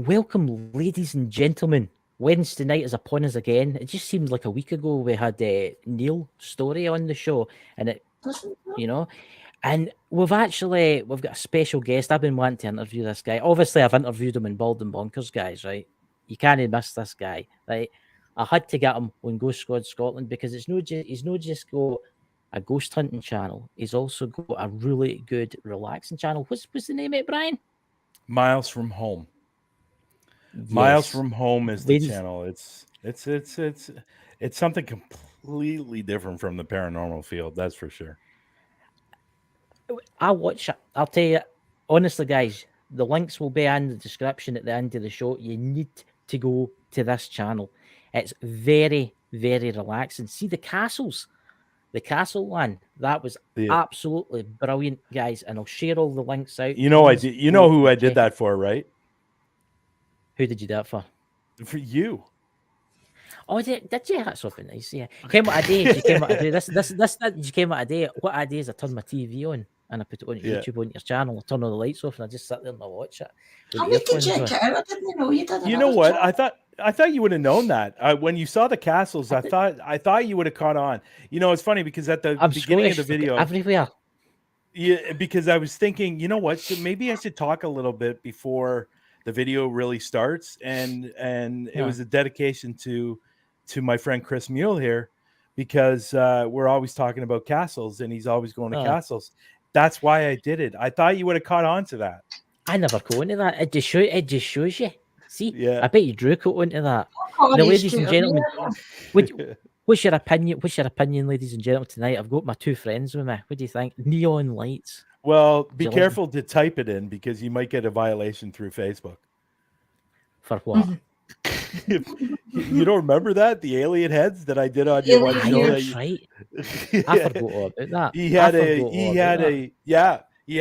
Welcome, ladies and gentlemen. Wednesday night is upon us again. It just seemed like a week ago we had Neil Story on the show, and you know, and we've got a special guest. I've been wanting to interview this guy. Obviously, I've interviewed him in Bald and Bonkers, guys. Right? You can't miss this guy, right? I had to get him on Ghost Squad Scotland because he's not just got a ghost hunting channel. He's also got a really good relaxing channel. What's the name of it, Brian? Miles from Home. Yes. Miles from Home is the Ladies- channel. It's something completely different from the paranormal field. That's for sure. I'll watch it. I'll tell you, honestly, guys, the links will be in the description at the end of the show. You need to go to this channel. It's very, very relaxing. See the castles. The castle one, that was absolutely brilliant, guys. And I'll share all the links out. You know, You know who I did that for, right? Who did you do that for? For you. Oh, did you? That's something nice. Yeah, came out a day. You came out a day. You came out a day. What I do is I turn my TV on and I put it on YouTube on your channel. I turn all the lights off and I just sit there and I watch it. I'll make you check it out. I didn't know you did it. You know what? I thought you would have known that when you saw the castles. I thought you would have caught on. You know, it's funny because at the beginning of the video, everywhere. Yeah, because I was thinking, you know what? So maybe I should talk a little bit before the video really starts, and it was a dedication to my friend Chris Mule here, because we're always talking about castles, and he's always going to castles. That's why I did it. I thought you would have caught on to that. I never go into that. It just shows you. See, I bet you Drew caught onto that. Now, ladies and gentlemen, what's your opinion? What's your opinion, ladies and gentlemen? Tonight, I've got my two friends with me. What do you think? Neon lights. Well, be careful to type it in because you might get a violation through Facebook. For what? You don't remember that? The alien heads that I did on your one show? That's right. I forgot all about that. He had a UFO. He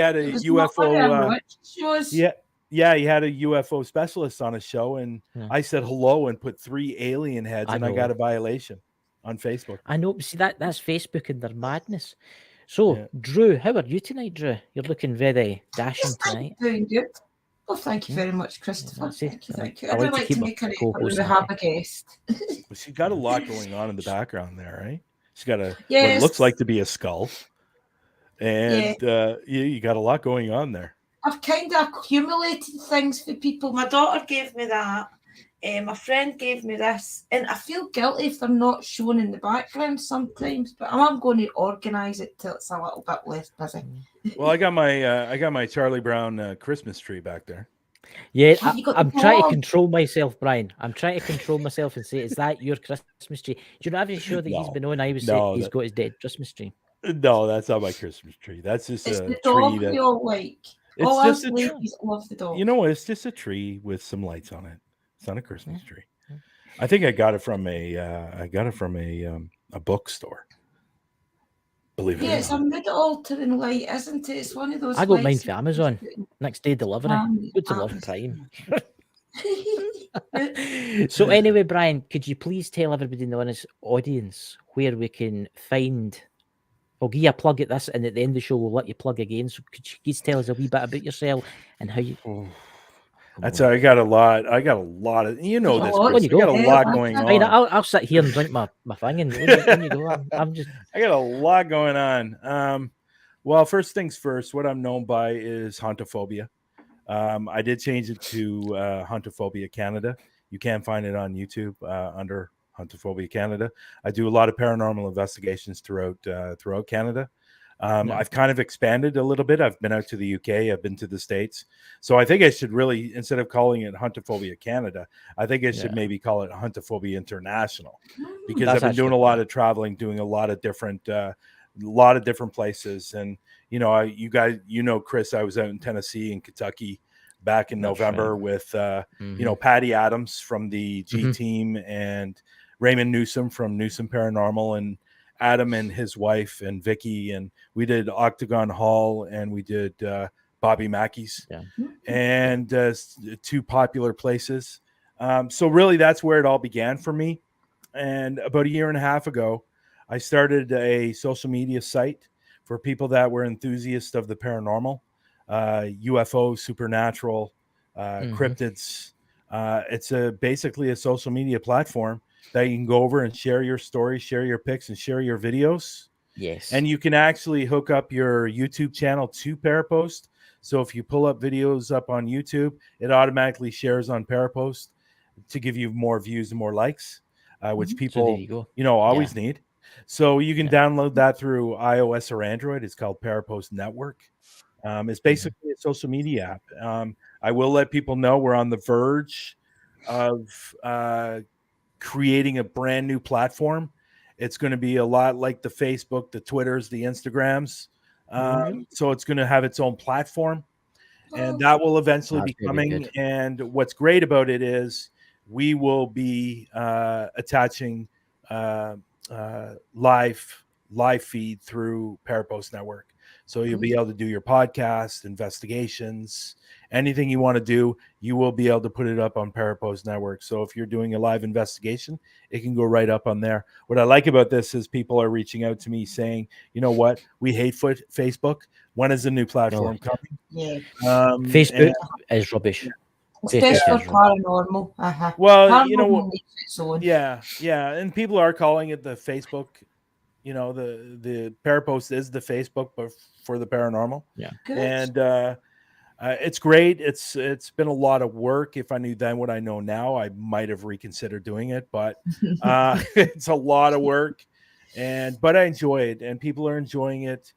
had a UFO specialist on a show, and I said hello and put 3 alien heads, and I got a violation on Facebook. I know. See, that's Facebook and their madness. So, Drew, how are you tonight, Drew? You're looking very dashing tonight. Doing good. Well, thank you very much, Christopher. Thank you. I would like to make a co-host we have a guest. Well, she's got a lot going on in the background there, right? She's got what looks like to be a skull, and you got a lot going on there. I've kind of accumulated things for people. My daughter gave me that. My friend gave me this, and I feel guilty if they're not shown in the background sometimes. But I'm going to organise it till it's a little bit less busy. Well, I got my Charlie Brown Christmas tree back there. Yeah, I'm trying to control myself, Brian. I'm trying to control myself and say, "Is that your Christmas tree?" Do you know every show that he's been on? I was saying he's got his dead Christmas tree. No, that's not my Christmas tree. That's just it's a the tree that we all like. It's just love the dog. You know what? It's just a tree with some lights on it. It's not a Christmas tree. I think I got it from a bookstore. Believe it or not. It's a mid-altering light, isn't it? It's one of those. I got mine from Amazon. Next day delivery. Good to love Prime. So anyway, Brian, could you please tell everybody in the audience where we can find? I'll give you a plug at this, and at the end of the show, we'll let you plug again. So could you please tell us a wee bit about yourself and how you? That's I got a lot of this. Chris, I got a lot going on. I'll sit here and drink my thing, and when you go, I'm just. I got a lot going on. Well, first things first. What I'm known by is hauntophophobia. I did change it to Hauntophophobia Canada. You can find it on YouTube under Hauntophophobia Canada. I do a lot of paranormal investigations throughout Canada. I've kind of expanded a little bit. I've been out to the UK. I've been to the States. So I think I should really, instead of calling it Hauntophophia Canada, I think I should maybe call it Hauntophophia International, because I've been doing a lot of traveling, doing a lot of different places. And, Chris, I was out in Tennessee and Kentucky back in November with, Patty Adams from the G Team and Raymond Newsom from Newsom Paranormal, and Adam and his wife and Vicky, and we did Octagon Hall, and we did Bobby Mackey's, and 2 popular places. So really that's where it all began for me. And about a year and a half ago, I started a social media site for people that were enthusiasts of the paranormal, UFO, supernatural, cryptids, It's basically a social media platform that you can go over and share your stories, share your pics, and share your videos. Yes. And you can actually hook up your YouTube channel to Parapost. So if you pull up videos up on YouTube, it automatically shares on Parapost to give you more views and more likes, which So there people, you go. always need. So you can download that through iOS or Android. It's called Parapost Network. It's basically a social media app. I will let people know we're on the verge of creating a brand new platform. It's going to be a lot like the Facebook, the Twitters, the Instagrams. So it's going to have its own platform, and that will eventually That's be gonna be coming. good. And what's great about it is we will be attaching live feed through Parapost Network. So you'll be able to do your podcast, investigations, anything you want to do, you will be able to put it up on Parapost Network. So if you're doing a live investigation, it can go right up on there. What I like about this is people are reaching out to me saying, you know what, we hate Facebook. When is the new platform coming? Yeah. Facebook is rubbish. Especially Facebook for is paranormal. Well, Paranormal needs its own. yeah, and people are calling it the Facebook. The Parapost is the Facebook, but for the paranormal. Yeah. Good. And it's great. It's been a lot of work. If I knew then what I know now, I might have reconsidered doing it. But it's a lot of work, but I enjoy it, and people are enjoying it.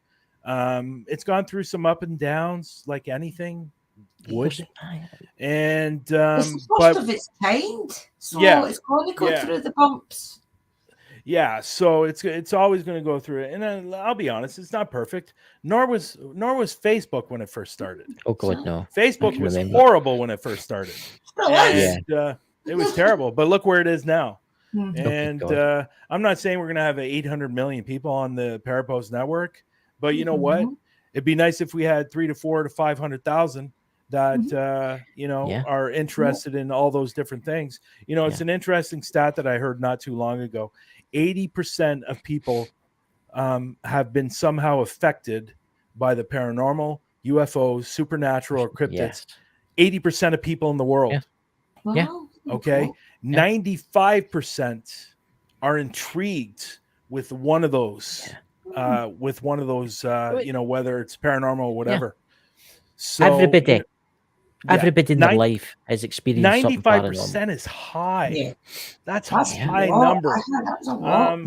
It's gone through some up and downs, like anything would, and it's the first of its kind, so it's going to go through the bumps. Yeah, so it's always going to go through it, and then I'll be honest, it's not perfect. Nor was Facebook when it first started. Oh God, no! Facebook was horrible when it first started, and it was terrible. But look where it is now. And I'm not saying we're going to have 800 million people on the Parapost network, but you know what? It'd be nice if we had 300 to 400 to 500,000 that are interested in all those different things. It's an interesting stat that I heard not too long ago. 80% of people have been somehow affected by the paranormal, UFOs, supernatural, or cryptids. 80% of people in the world. Okay. 95% are intrigued with one of those, whether it's paranormal or whatever. So everybody in their life has experienced 95% is high. Yeah. That's a high number. That's a lot.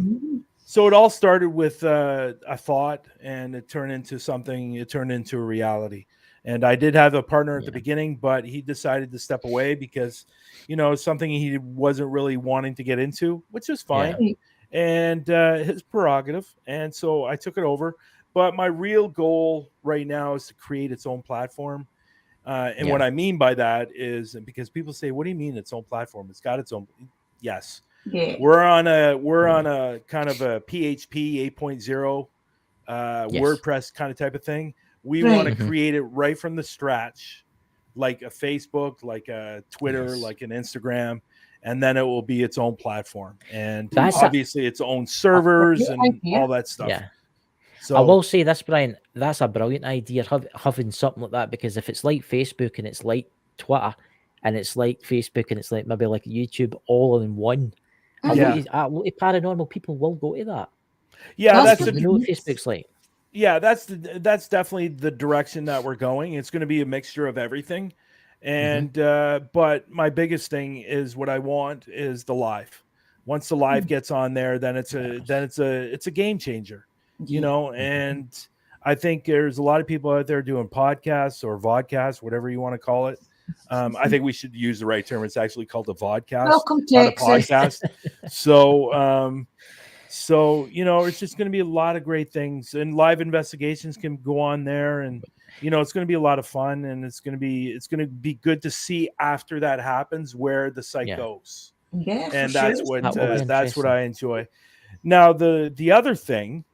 So it all started with a thought, and it turned into something. It turned into a reality. And I did have a partner at the beginning, but he decided to step away because, something he wasn't really wanting to get into, which is fine. And his prerogative. And so I took it over. But my real goal right now is to create its own platform. And what I mean by that is, because people say, what do you mean its own platform? It's got its own. Yes. Yeah. We're on a kind of a PHP 8.0 WordPress kind of type of thing. We want to create it right from the scratch, like a Facebook, like a Twitter, like an Instagram, and then it will be its own platform. And obviously its own servers and all that stuff. Yeah. So I will say this, Brian, that's a brilliant idea, having something like that, because if it's like Facebook and it's like Twitter and it's like Facebook and it's like maybe like YouTube all in one, a lot of paranormal people will go to that. Yeah, that's what Facebook's like. Yeah, that's definitely the direction that we're going. It's going to be a mixture of everything. And but my biggest thing is what I want is the live. Once the live gets on there, then it's a game changer. And I think there's a lot of people out there doing podcasts or vodcasts, whatever you want to call it. I think we should use the right term. It's actually called a vodcast, Welcome, not a Texas. podcast. So it's just going to be a lot of great things, and live investigations can go on there, and it's going to be a lot of fun, and it's going to be good to see after that happens where the site goes. Yeah, and that's what I enjoy. Now the other thing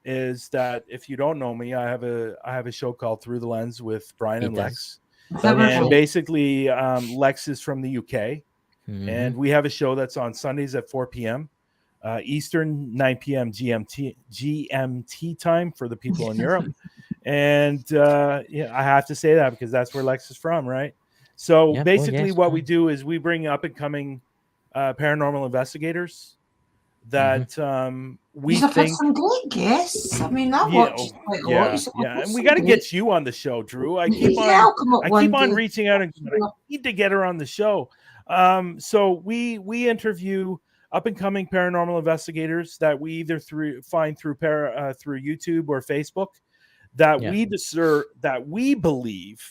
is that if you don't know me, I have a show called Through the Lens with Brian and Lex. And basically Lex is from the UK, and we have a show that's on Sundays at 4 p.m. Eastern, 9 p.m. GMT time for the people in Europe. And I have to say that because that's where Lex is from, right? So Yeah. basically, yes. what we do is we bring up and coming paranormal investigators that we You've had think. some great guests. I mean, I Yeah, watched quite a lot. yeah, and we got to get you on the show, Drew. I keep Yeah, I'll come up I one keep on day. reaching out and going, I need to get her on the show. So we interview up and coming paranormal investigators that we either find through YouTube or Facebook that Yeah. we believe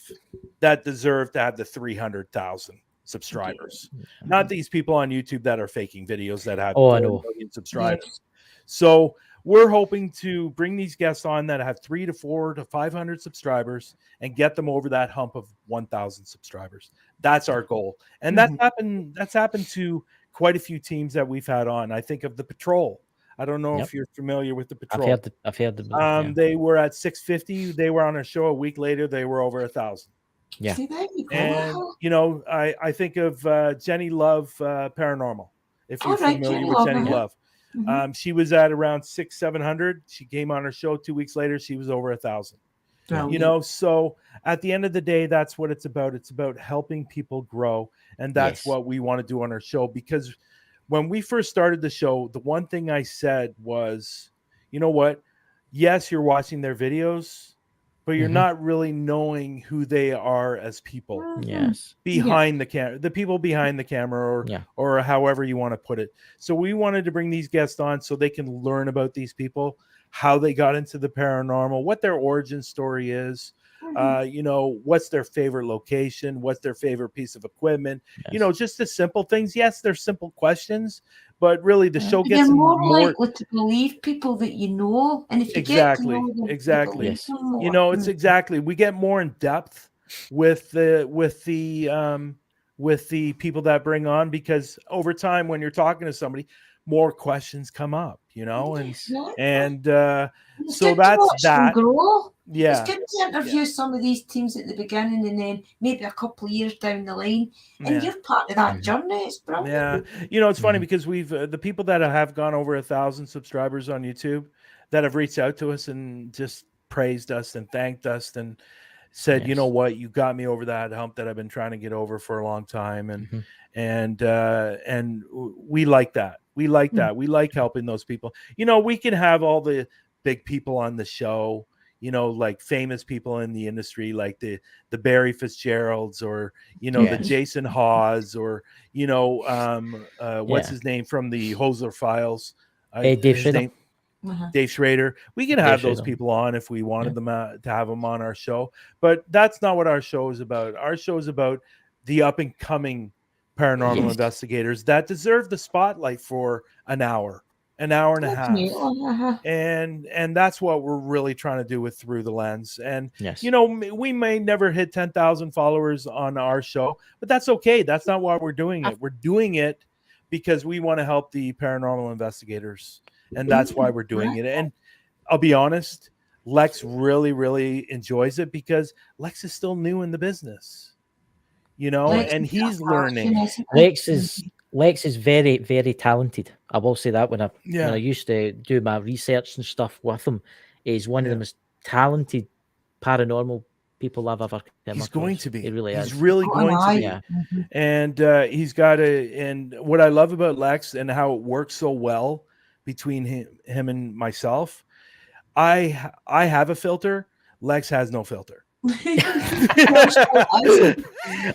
that deserve to have the 300,000 subscribers. Not these people on YouTube that are faking videos that have 4 million subscribers. Yes. So we're hoping to bring these guests on that have 300 to 400 to 500 subscribers and get them over that hump of 1,000 subscribers. That's our goal. And that's happened to quite a few teams that we've had on. I think of the Patrol. I don't know if you're familiar with the Patrol. I've heard of them. They were at 650. They were on a show a week later. They were over 1,000. Yeah. See, there you go. And I think of Jenny Love Paranormal. If you're familiar with Jenny Love. She was at around 600-700. She came on her show 2 weeks later. She was over 1,000. So at the end of the day, that's what it's about. It's about helping people grow. And that's what we want to do on our show. Because when we first started the show, the one thing I said was, you know what? Yes, you're watching their videos, but you're not really knowing who they are as people. Yes. Behind the camera, the people behind the camera, or however you want to put it. So we wanted to bring these guests on so they can learn about these people, how they got into the paranormal, what their origin story is, what's their favorite location, what's their favorite piece of equipment, just the simple things. Yes, they're simple questions, but really the show gets you're more likely to believe people that you know, and if you get to know them, yes, it's exactly. We get more in depth with the people that bring on, because over time when you're talking to somebody, more questions come up, and so that's that. Grow. Yeah, it's good to interview some of these teams at the beginning, and then maybe a couple of years down the line, and you're part of that journey. It's brilliant. Yeah, it's funny because we've the people that have gone over 1,000 subscribers on YouTube that have reached out to us and just praised us and thanked us and said, you know what, you got me over that hump that I've been trying to get over for a long time, and we like that. We like that. We like helping those people. We can have all the big people on the show, like famous people in the industry, like the Barry Fitzgeralds, or the Jason Hawes, or what's his name from the Hosler Files, Dave Schrader. Dave Schrader. We can have those people on if we wanted them to have them on our show, but that's not what our show is about. Our show is about the up and coming paranormal investigators that deserve the spotlight for an hour and a half. And that's what we're really trying to do with Through the Lens. And we may never hit 10,000 followers on our show, but that's okay. That's not why we're doing it. We're doing it because we want to help the paranormal investigators, and that's why we're doing it. And I'll be honest, Lex really, really enjoys it because Lex is still new in the business, and he's learning. Lex is very, very talented. I will say that when I used to do my research and stuff with him, he's one of the most talented paranormal people I've ever come across. Going to be. He really is. He's really going to be. Yeah. And he's got and what I love about Lex and how it works so well between him and myself, I have a filter. Lex has no filter.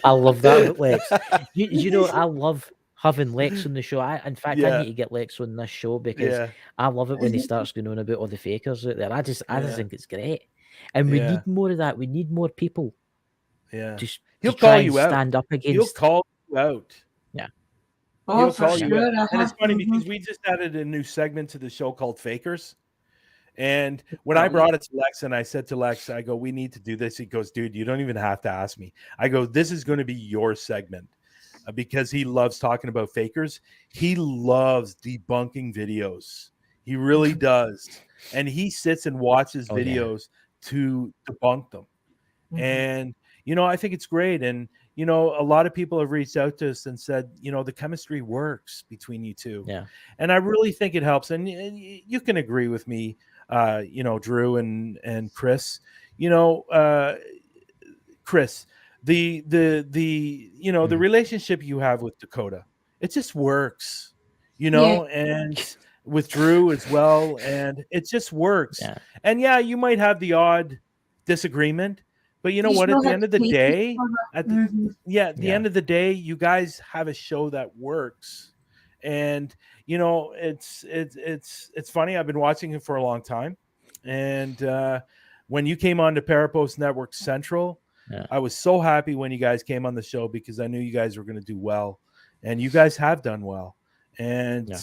I love that, Lex. I love having Lex on the show. In fact, I need to get Lex on this show because I love it when he starts going on about all the fakers out there. I just think it's great, and we need more of that. We need more people. Yeah, he'll call you out. Stand up against. He'll call you out. Yeah. He'll call you out. And it's funny because we just added a new segment to the show called Fakers. And when I brought it to Lex and I said to Lex, I go, we need to do this. He goes, dude, you don't even have to ask me. I go, this is going to be your segment because he loves talking about fakers. He loves debunking videos. He really does. And he sits and watches videos to debunk them. And, I think it's great. And, a lot of people have reached out to us and said, the chemistry works between you two. Yeah. And I really think it helps. And you can agree with me, Drew and Chris. Chris, you know, the relationship you have with Dakota, it just works, you Yeah. know, and with Drew as well, and it just works. Yeah. And yeah, you might have the odd disagreement, but you know what, at the end of the day, at the at the end of the day, you guys have a show that works. And you know, it's funny, I've been watching it for a long time, and when you came on to Parapost Network Central, I was so happy when you guys came on the show because I knew you guys were going to do well, and you guys have done well. And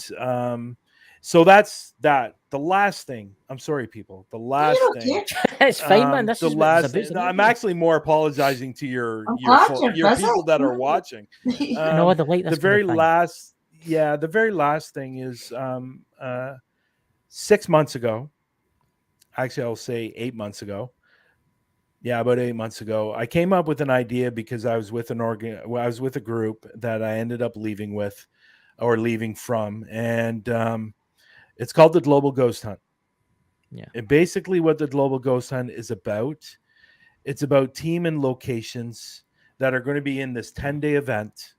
so that's that. The last thing, I'm sorry, people. The last thing, it's fine, man. This the is what last. it's about. I'm actually more apologizing to your people that are watching. No, they like this the very kind of thing. last, the very last thing is 6 months ago. Actually, I'll say 8 months ago. Yeah, about 8 months ago, I came up with an idea because I was with I was with a group that I ended up leaving with, or leaving from, and it's called the Global Ghost Hunt. Yeah. And basically, what the Global Ghost Hunt is about, it's about team and locations that are going to be in this 10-day event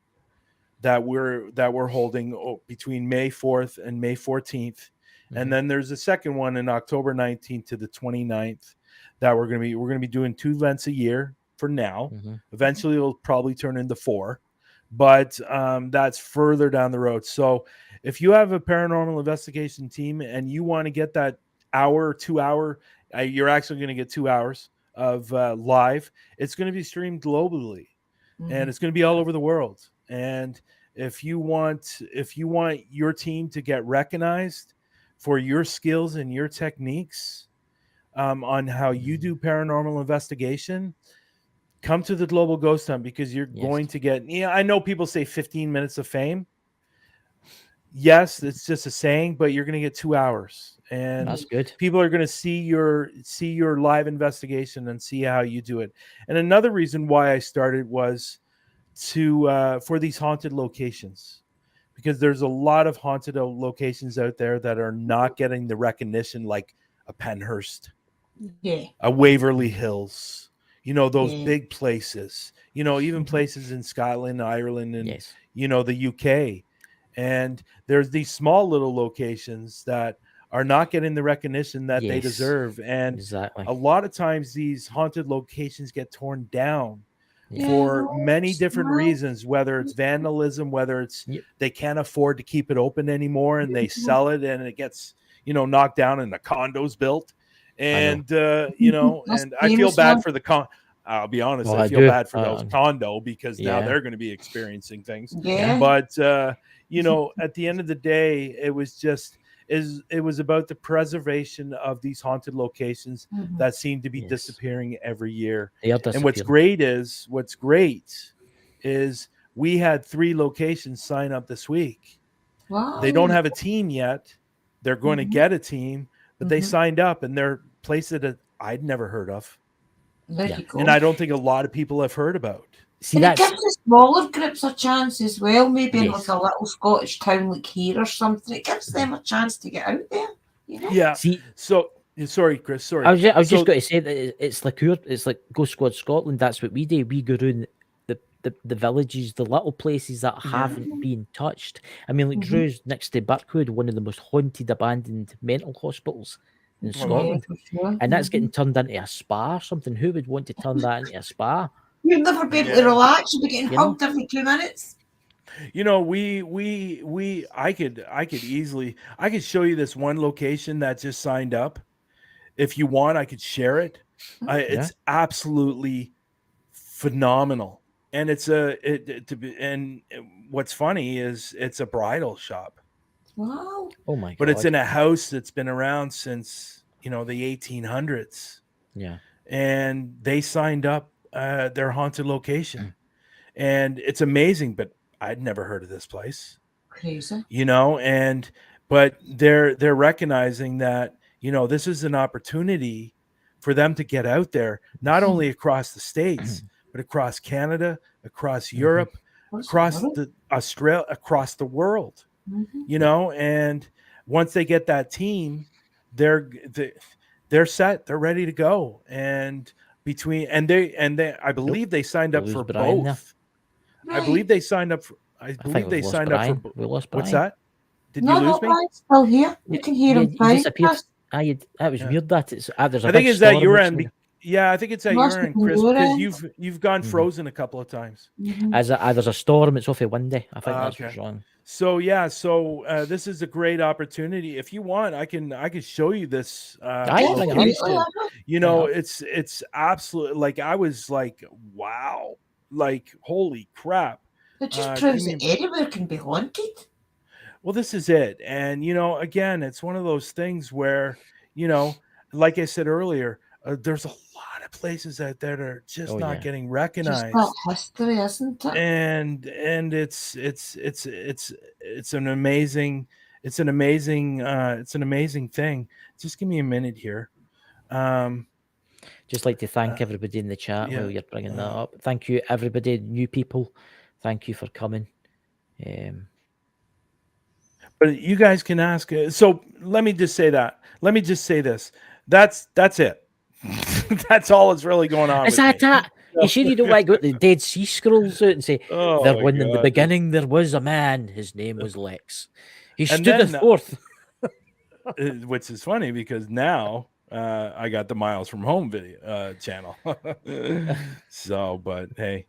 that we're holding between May 4th and May 14th. And then there's a second one in October 19th to the 29th that we're going to be doing 2 events a year for now. Eventually it'll probably turn into 4, but that's further down the road. So if you have a paranormal investigation team and you want to get that hour, 2 hour, you're actually going to get 2 hours of live. It's going to be streamed globally, and it's going to be all over the world. And if you want your team to get recognized for your skills and your techniques on how you do paranormal investigation, come to the Global Ghost Hunt, because you're going to get, I know people say 15 minutes of fame. Yes, it's just a saying, but you're going to get 2 hours, and that's good. People are going to see your live investigation and see how you do it. And another reason why I started was to for these haunted locations, because there's a lot of haunted locations out there that are not getting the recognition, like a Penhurst, a Waverly Hills, you know, those big places, you know, even places in Scotland, Ireland, and you know, the UK. And there's these small little locations that are not getting the recognition that they deserve. And a lot of times these haunted locations get torn down for many different reasons, whether it's vandalism, whether it's they can't afford to keep it open anymore and they sell it and it gets, you know, knocked down and the condos built. And you know, and I feel bad for the I'll be honest, I feel bad for those condo, because now they're going to be experiencing things. But you know, at the end of the day, it was about the preservation of these haunted locations that seem to be disappearing every year. And what's great is we had 3 locations sign up this week. Wow. They don't have a team yet. They're going to get a team, but they signed up, and they're places that I'd never heard of. And I don't think a lot of people have heard about. See, and it gives the smaller groups a chance as well, maybe in like a little Scottish town like here or something. It gives them a chance to get out there, you know? Yeah. See, so sorry, Chris. Sorry, I was just going to say that it's like Ghost Squad Scotland. That's what we do. We go around the villages, the little places that haven't been touched. I mean, like Drew's next to Birkwood, one of the most haunted, abandoned mental hospitals in Scotland, and that's getting turned into a spa or something. Who would want to turn that into a spa? You'd never be able to relax. You'd be getting hugged every 2 minutes. You know, I could show you this one location that just signed up. If you want, I could share it. It's absolutely phenomenal, and and what's funny is it's a bridal shop. Wow! Oh my God! But it's in a house that's been around since, you know, the 1800s. Yeah, and they signed up their haunted location, and it's amazing. But I'd never heard of this place. Crazy, you know. But they're recognizing that, you know, this is an opportunity for them to get out there, not only across the States, but across Canada, across Europe, across Australia, across the world. You know, and once they get that team, they're set, they're ready to go. And between and they I believe they signed up for Brian there. both. I believe they signed up for. I believe they signed up for. We lost Brian. What's that? Did No, you lose me? Brian's still here. You can hear him. He disappeared. That was weird. That it's there's a I think big it's at storm your outside. end. Yeah, I think it's at Must your be end, Chris, your because end. you've gone frozen a couple of times. There's a storm. It's awfully windy. I think that's Okay. what's wrong. So this is a great opportunity. If you want, I can show you this. Location. You know, it's absolute. Like I was like, wow, like holy crap. It just proves that anywhere can be haunted. Well, this is it. And, you know, again, it's one of those things where, you know, like I said earlier, there's a lot of places out there that are just not getting recognized. Just that history, isn't it? And it's an amazing thing. Just give me a minute here. Just like to thank everybody in the chat while you're bringing that up. Thank you, everybody, new people. Thank you for coming. But you guys can ask. So let me just say that. Let me just say this. That's it. That's all that's really going on. Is that that? You sure you don't like got the Dead Sea Scrolls out and say, in the beginning there was a man, his name was Lex. He stood the fourth. Which is funny because now I got the Miles from Home video channel. So, but hey,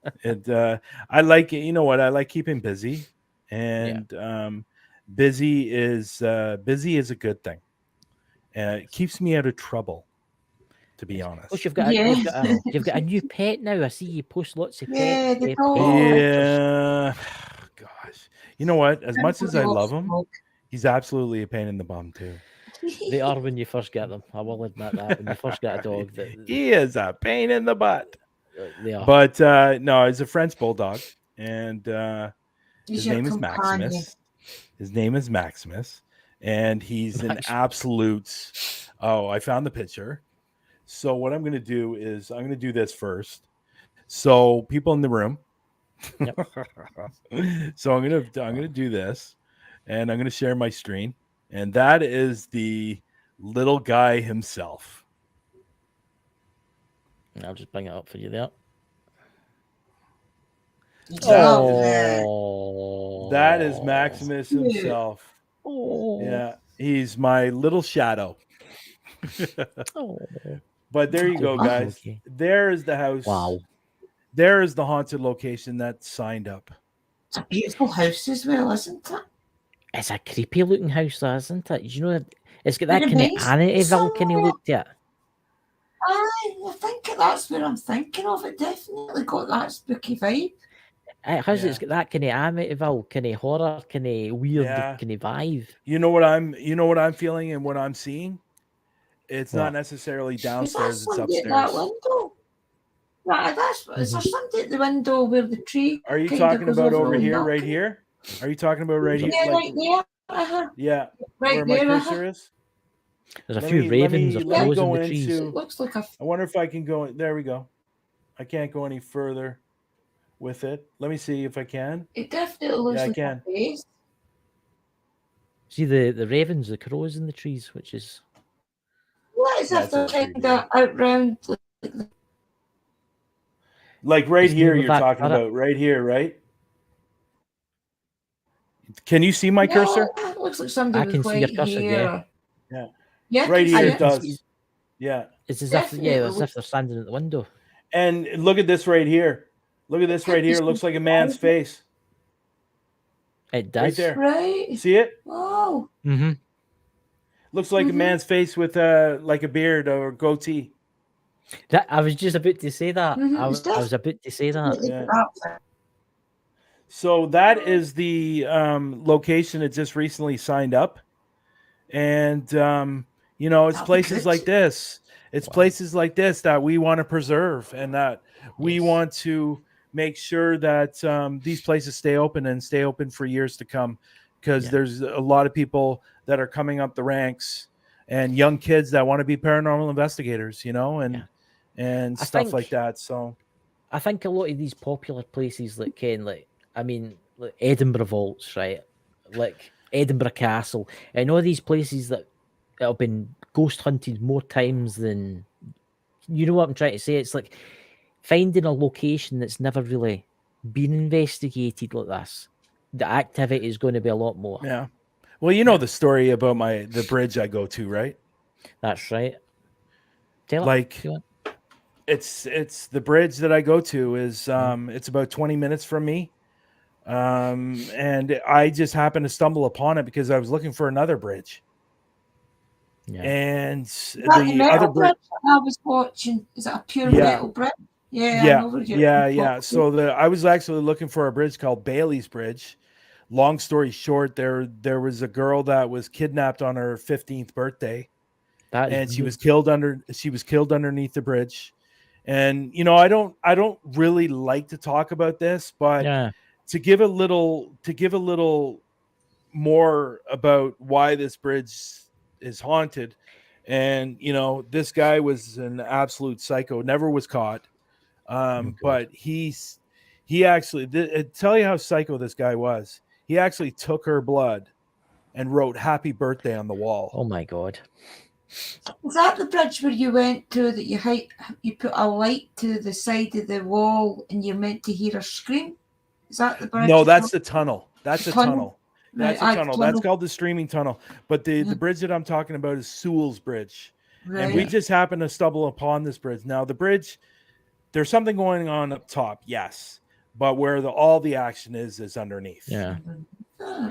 I like it. You know what? I like keeping busy, and busy is a good thing. It keeps me out of trouble, to be honest. Plus, you've got a new pet now. I see you post lots of pets. Yeah, gosh. You know what? As much as I love him, he's absolutely a pain in the bum too. They are when you first get them. I will admit that. When you first get a dog, he is a pain in the butt. They are. But no, he's a French bulldog, and his name is Maximus. His name is Maximus, and he's an absolute. Oh, I found the picture. So what I'm going to do is I'm going to do this first. So people in the room. Yep. So I'm going to do this, and I'm going to share my screen, and that is the little guy himself. I'll just bring it up for you there. Oh, that is Maximus himself. Oh, yeah, he's my little shadow. But there you go, guys. Okay. There is the house. Wow. There is the haunted location that's signed up. It's a beautiful house as well, isn't it? It's a creepy looking house, isn't it? You know, it's got that kind of Amityville kind of look to it. I think that's what I'm thinking of. It definitely got that spooky vibe. It's got that kind of Amityville, kind of horror, kind of weird, kind of vibe. You know what I'm feeling and what I'm seeing? It's not necessarily downstairs, it's upstairs. That window? Right, is there something at the window where the tree? Are you talking about over here, right here? Are you talking about right here? Yeah, right there. Yeah, right where there. My cursor is. There's a few ravens or crows in the trees. It looks like I wonder if I can go. There we go. I can't go any further with it. Let me see if I can. It definitely looks like a face. See the ravens, the crows in the trees, which is. What is if they're kind of out round like right here? You're talking about right here, right? Can you see my cursor? It looks like somebody. I can see your cursor. Yeah. Right here it does. Yeah. It's as if as if they're standing at the window. And look at this right here. Look at this right here. It looks like a man's face. It does. Right there. Right. See it? Oh. Mm-hmm. Looks like a man's face with like a beard or goatee. That I was just about to say that. I was about to say that. Yeah. So that is the location it just recently signed up. And you know, it's places like this. It's places like this that we want to preserve and that we want to make sure that these places stay open and stay open for years to come, because there's a lot of people that are coming up the ranks and young kids that want to be paranormal investigators, you know, and stuff like that. So I think a lot of these popular places like Edinburgh Vaults, right? Like Edinburgh Castle. I know these places that have been ghost hunted more times than you know what I'm trying to say? It's like finding a location that's never really been investigated like this. The activity is going to be a lot more. Yeah. Well, you know the story about the bridge I go to, right? That's right. Tell it. Like it's the bridge that I go to is it's about 20 minutes from me. And I just happened to stumble upon it because I was looking for another bridge. Yeah. And the other bridge I was watching, is it a pure metal bridge? Yeah. So I was actually looking for a bridge called Bailey's Bridge. Long story short, there was a girl that was kidnapped on her 15th birthday, and she was killed underneath the bridge. And you know, I don't really like to talk about this, but to give a little more about why this bridge is haunted. And you know, this guy was an absolute psycho, never was caught. But he actually tell you how psycho this guy was. He actually took her blood and wrote "Happy Birthday" on the wall. Oh my God! Is that the bridge where you went to that you put a light to the side of the wall and you're meant to hear her scream? Is that the bridge? No, that's the tunnel. That's a tunnel. Right, that's a tunnel. That's called the streaming tunnel. But the bridge that I'm talking about is Sewell's Bridge. Right. And we just happened to stumble upon this bridge. Now the bridge, there's something going on up top, yes, but where all the action is underneath. Yeah.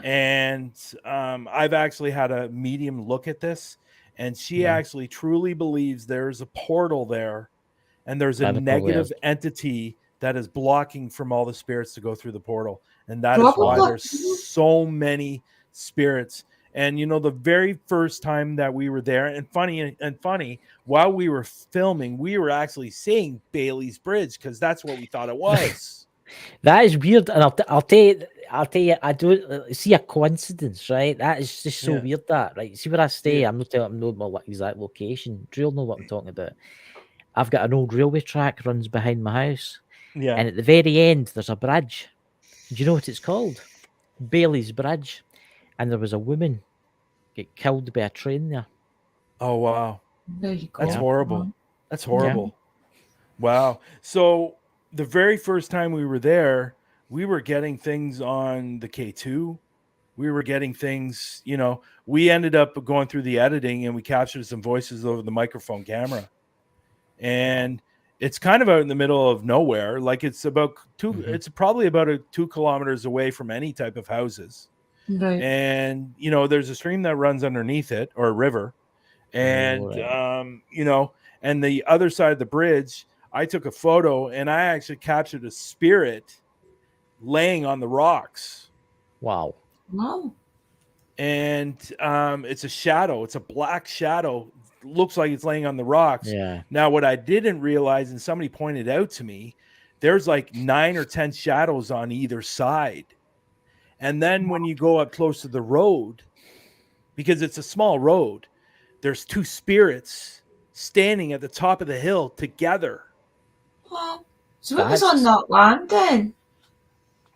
And I've actually had a medium look at this, and she actually truly believes there's a portal there, and there's a negative entity that is blocking from all the spirits to go through the portal, and that is why there's so many spirits. And you know, the very first time that we were there, and funny, while we were filming, we were actually saying Bailey's Bridge because that's what we thought it was. That is weird, and I'll tell you, I don't see a coincidence, right? That is just so weird. That right? See where I stay. I'm not telling my exact location. Drew know what I'm talking about. I've got an old railway track runs behind my house. Yeah, and at the very end, there's a bridge. Do you know what it's called? Bailey's Bridge. And there was a woman get killed by a train there. Oh wow, that's horrible. That's horrible. Yeah. Wow. So the very first time we were there, we were getting things on the K2. We were getting things, you know, we ended up going through the editing and we captured some voices over the microphone camera. And it's kind of out in the middle of nowhere. Like it's about it's probably about 2 kilometers away from any type of houses. Right. And, you know, there's a stream that runs underneath it, or a river. And, you know, and the other side of the bridge, I took a photo and I actually captured a spirit laying on the rocks. Wow. And it's a shadow. It's a black shadow. Looks like it's laying on the rocks. Yeah. Now, what I didn't realize, and somebody pointed out to me, there's like 9 or 10 shadows on either side. And then when you go up close to the road, because it's a small road, there's 2 spirits standing at the top of the hill together. So what was on that land then?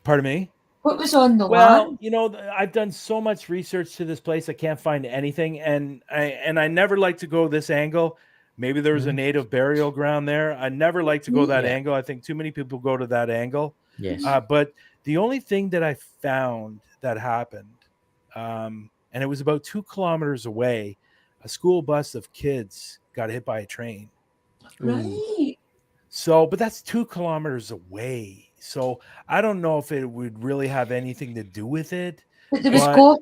Pardon me? What was on the land? Well, you know, I've done so much research to this place, I can't find anything. And I never like to go this angle. Maybe there was a native burial ground there. I never like to go that angle. I think too many people go to that angle. Yes. But the only thing that I found that happened, and it was about 2 kilometers away, a school bus of kids got hit by a train. Right. So, but that's 2 kilometers away. So I don't know if it would really have anything to do with it. But there was go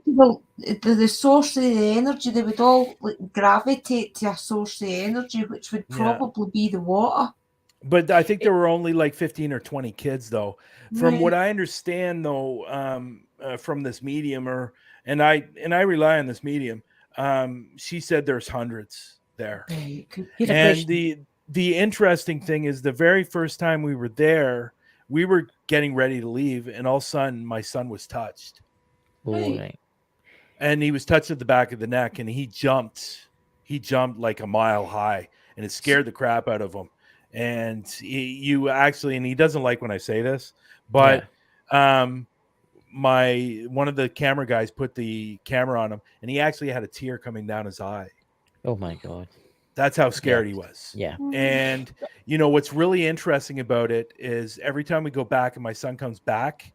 to the source of the energy. They would all gravitate to a source of energy, which would probably be the water. But I think there were only like 15 or 20 kids, though. From what I understand, though, from this medium, and I rely on this medium. She said there's hundreds there. And the interesting thing is, the very first time we were there, we were getting ready to leave, and all of a sudden, my son was touched. Right. And he was touched at the back of the neck, and he jumped like a mile high, and it scared the crap out of him. And he doesn't like when I say this, but one of the camera guys put the camera on him, and he actually had a tear coming down his eye. Oh my God. That's how scared he was. Yeah. And you know what's really interesting about it is every time we go back and my son comes back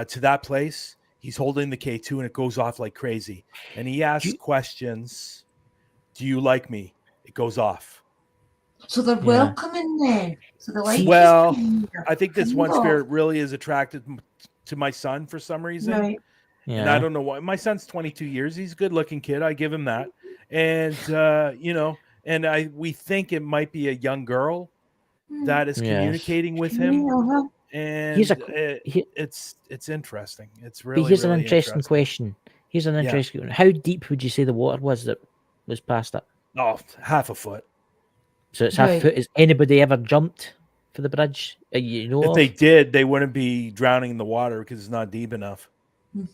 to that place, he's holding the K2 and it goes off like crazy. And he asks questions. Do you like me? It goes off. So they're welcoming then. So they like. Well, I think this one spirit really is attracted to my son for some reason. Right. Yeah. And I don't know why. My son's 22 years. He's a good looking kid. I give him that. And, you know, and we think it might be a young girl that is communicating with him. And it's interesting. It's really, but here's really an interesting question. Here's an interesting one. How deep would you say the water was that was past it? Oh, half a foot. So it's half a foot. Has anybody ever jumped for the bridge? You know, if they did, they wouldn't be drowning in the water because it's not deep enough.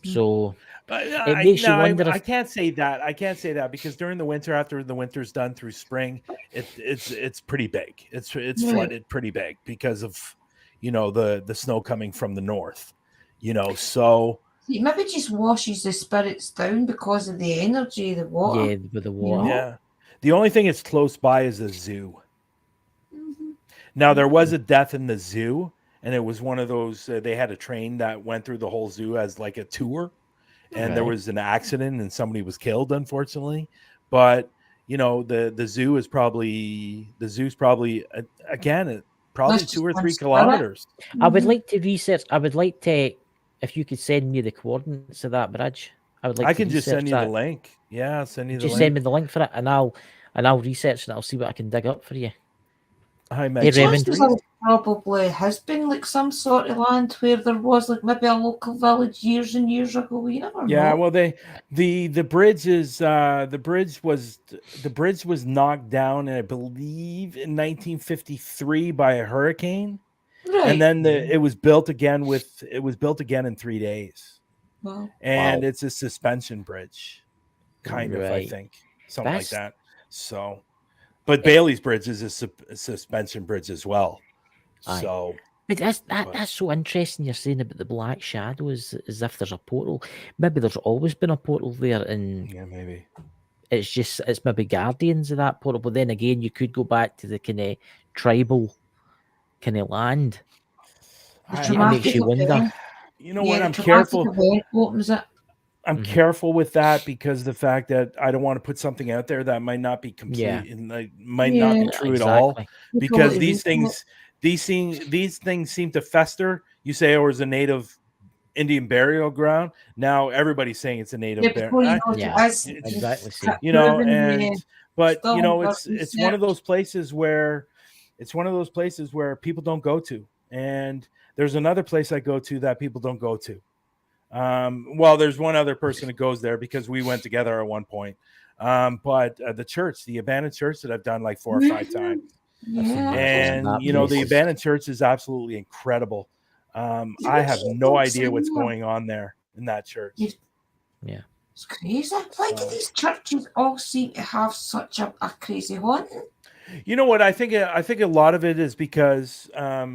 So it makes you wonder. I can't say that. I can't say that because during the winter, after the winter's done through spring, it's pretty big. It's flooded pretty big because of, you know, the snow coming from the north. You know, so it maybe just washes the spirits down because of the energy of the water. Yeah, with the water. Yeah. The only thing that's close by is the zoo. Now, there was a death in the zoo, and it was one of those, they had a train that went through the whole zoo as like a tour, and there was an accident and somebody was killed, unfortunately. But, you know, the zoo is probably, again, probably 2 or 3 kilometers. I would like to research, if you could send me the coordinates of that bridge. I can just send you the link. Yeah, send you the link. Just send me the link for it, and I'll research and I'll see what I can dig up for you. Hi, Hey, Raymond. Probably has been like some sort of land where there was like maybe a local village years and years ago. You never know. Yeah, well, the bridge was knocked down, I believe, in 1953 by a hurricane, and then it was built again in 3 days. Wow. And it's a suspension bridge, kind of, I think, something like that. So, but Bailey's Bridge is a suspension bridge as well. So, but that's so interesting. You're saying about the black shadows, as if there's a portal. Maybe there's always been a portal there, and maybe it's maybe guardians of that portal. But then again, you could go back to the kind of tribal kind of land. It makes you wonder. You know what? I'm careful. I'm careful with that because the fact that I don't want to put something out there that might not be complete and might not be true at all. Because these things seem to fester. You say, "Oh, it's a native Indian burial ground." Now everybody's saying it's a native burial. Exactly. You know, but you know, it's one of those places where people don't go to, and there's another place I go to that people don't go to. Well, there's one other person that goes there because we went together at one point. But the abandoned church that I've done like 4 or 5 times. And you know, the abandoned church is absolutely incredible. I have no idea what's going on there in that church. Yeah. It's crazy. Why do these churches all seem to have such a crazy haunting? You know what? I think a lot of it is because a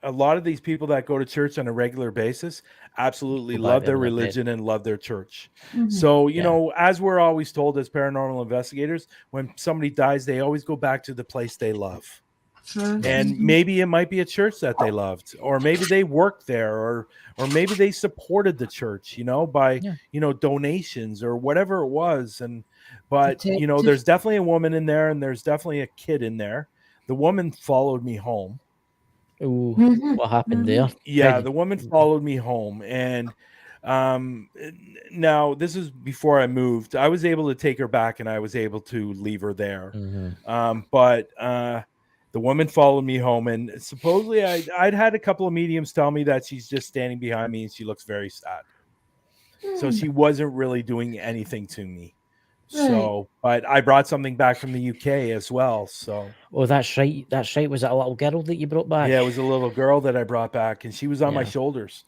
lot of these people that go to church on a regular basis absolutely love their religion and love their church. So, you know, as we're always told as paranormal investigators, when somebody dies, they always go back to the place they love. And maybe it might be a church that they loved, or maybe they worked there, or maybe they supported the church, you know, by you know, donations or whatever it was. But you know, there's definitely a woman in there, and there's definitely a kid in there. The woman followed me home. Ooh, what happened there? Yeah, the woman followed me home, and now this is before I moved. I was able to take her back, and I was able to leave her there. But the woman followed me home, and supposedly I'd had a couple of mediums tell me that she's just standing behind me and she looks very sad. So she wasn't really doing anything to me. So, but I brought something back from the UK as well. So, oh, that's right. Was it a little girl that you brought back? Yeah, it was a little girl that I brought back, and she was on my shoulders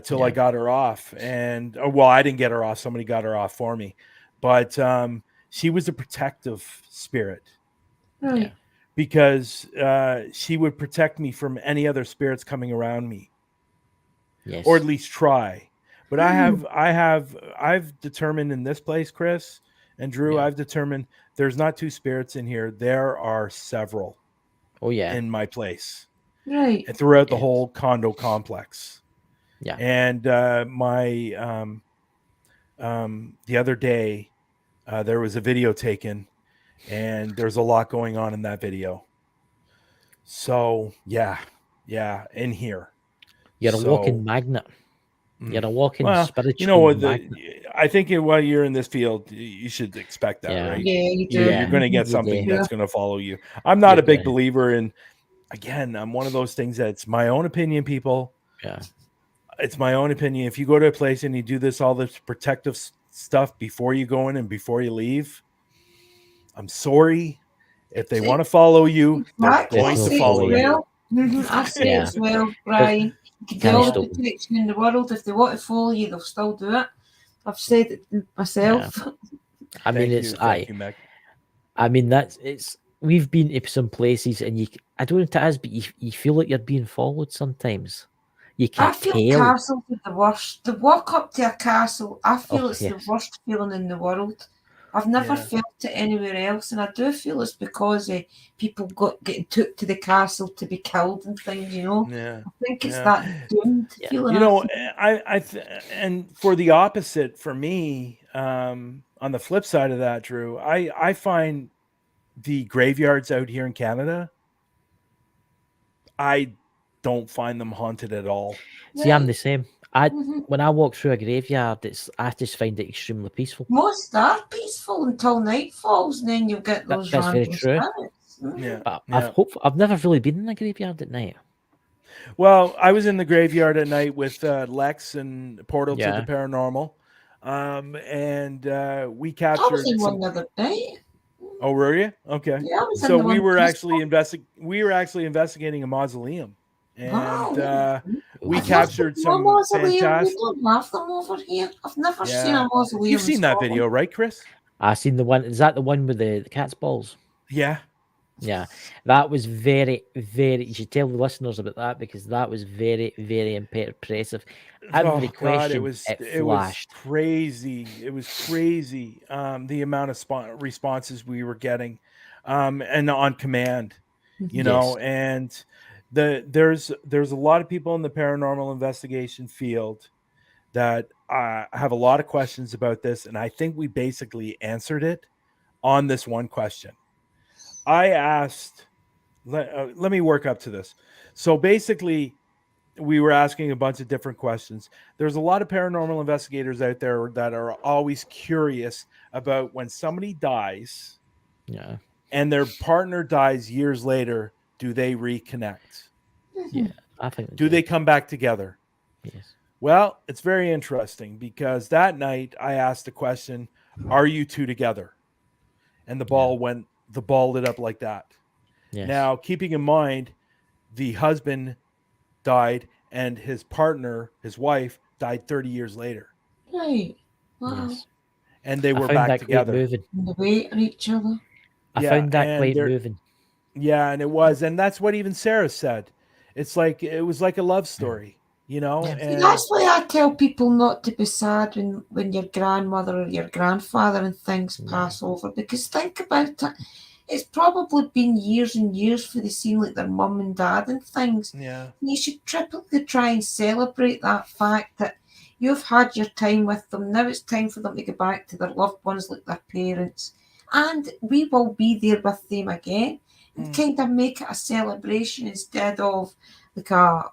till I got her off. And well, I didn't get her off; somebody got her off for me. But she was a protective spirit, because she would protect me from any other spirits coming around me, or at least try. But I've determined in this place, Chris, And Drew, Yeah. I've determined there's not two spirits in here. There are several Oh yeah. in my place Right. and throughout the Yes. whole condo complex. Yeah. And the other day, there was a video taken, and there's a lot going on in that video. So yeah, in here. You're a So, walking magnet. You're a walking well, spiritual you know what? magnet. I think while you're in this field, you should expect that, Yeah. right? Yeah, you do. You're going to get You something do. that's going to follow you. I'm not You're a big gonna- believer in. Again, I'm one of those things that's my own opinion, people. Yeah. It's my own opinion. If you go to a place and you do all this protective stuff before you go in and before you leave, I'm sorry. If they want to follow you, they're Exactly. going I to say follow as you. well. I say Yeah. as well, Brian. You can do Can't all stop the them. protection in the world. If they want to follow you, they'll still do it. I've said it myself. I mean, it's Thank you, Meg. I mean, it's. We've been to some places, and I don't know what it is, but you feel like you're being followed sometimes. You can I feel tell. castles are the worst. The walk up to a castle, I feel Oh, it's the yes. worst feeling in the world. I've never Yeah. felt it anywhere else, and I do feel it's because people getting took to the castle to be killed and things. You know, Yeah. I think it's Yeah. that doomed Yeah. feeling. You know, I and for the opposite, for me, on the flip side of that, Drew, I find the graveyards out here in Canada, I don't find them haunted at all. See, I'm the same. Mhm. When I walk through a graveyard, I just find it extremely peaceful. Most are peaceful until night falls, and then you get those That's very random true. spirits. Mhm. Yeah. But Yeah. I've never really been in a graveyard at night. Well, I was in the graveyard at night with Lex and Portal to the Yeah. Paranormal, and we I was captured in some. one the other day. Oh, were you? Okay. Yeah, I was So in the we one. were actually investigating a mausoleum, and Wow. we I've never captured seen a some mausoleum. We fantastic. don't have them over here. I've never seen Yeah, a mausoleum. you've in seen that Scotland. video, right, Chris? I seen the one. Is that the one with the cat's balls? Yeah. Yeah, that was very, very. You should tell the listeners about that because that was very, very impressive. Every question it was flashed. crazy. It was crazy. The amount of responses we were getting, and on command, you know, and there's a lot of people in the paranormal investigation field that have a lot of questions about this, and I think we basically answered it on this one question. I asked, let me work up to this. So basically, we were asking a bunch of different questions. There's a lot of paranormal investigators out there that are always curious about when somebody dies, Yeah, and their partner dies years later, do they reconnect? yeah. I think. Do they come back together? Yes. Well, it's very interesting because that night I asked the question, "Are you two together?" And the ball lit up like that. Yes. Now, keeping in mind, the husband died and his partner, his wife, died 30 years later. Right. Wow. Yes. And they I were found back that together. quite moving. And the weight on each other. I Yeah, found that and quite they're- moving. Yeah, and it was. And that's what even Sarah said. It's like, it was like a love story, you know? Yeah. And That's why I tell people not to be sad when your grandmother or your grandfather and things pass over. Because think about it. It's probably been years and years for they seen like their mum and dad and things. yeah, You should triply try and celebrate that fact that you've had your time with them. Now it's time for them to go back to their loved ones like their parents. And we will be there with them again. And kind of make it a celebration instead of like a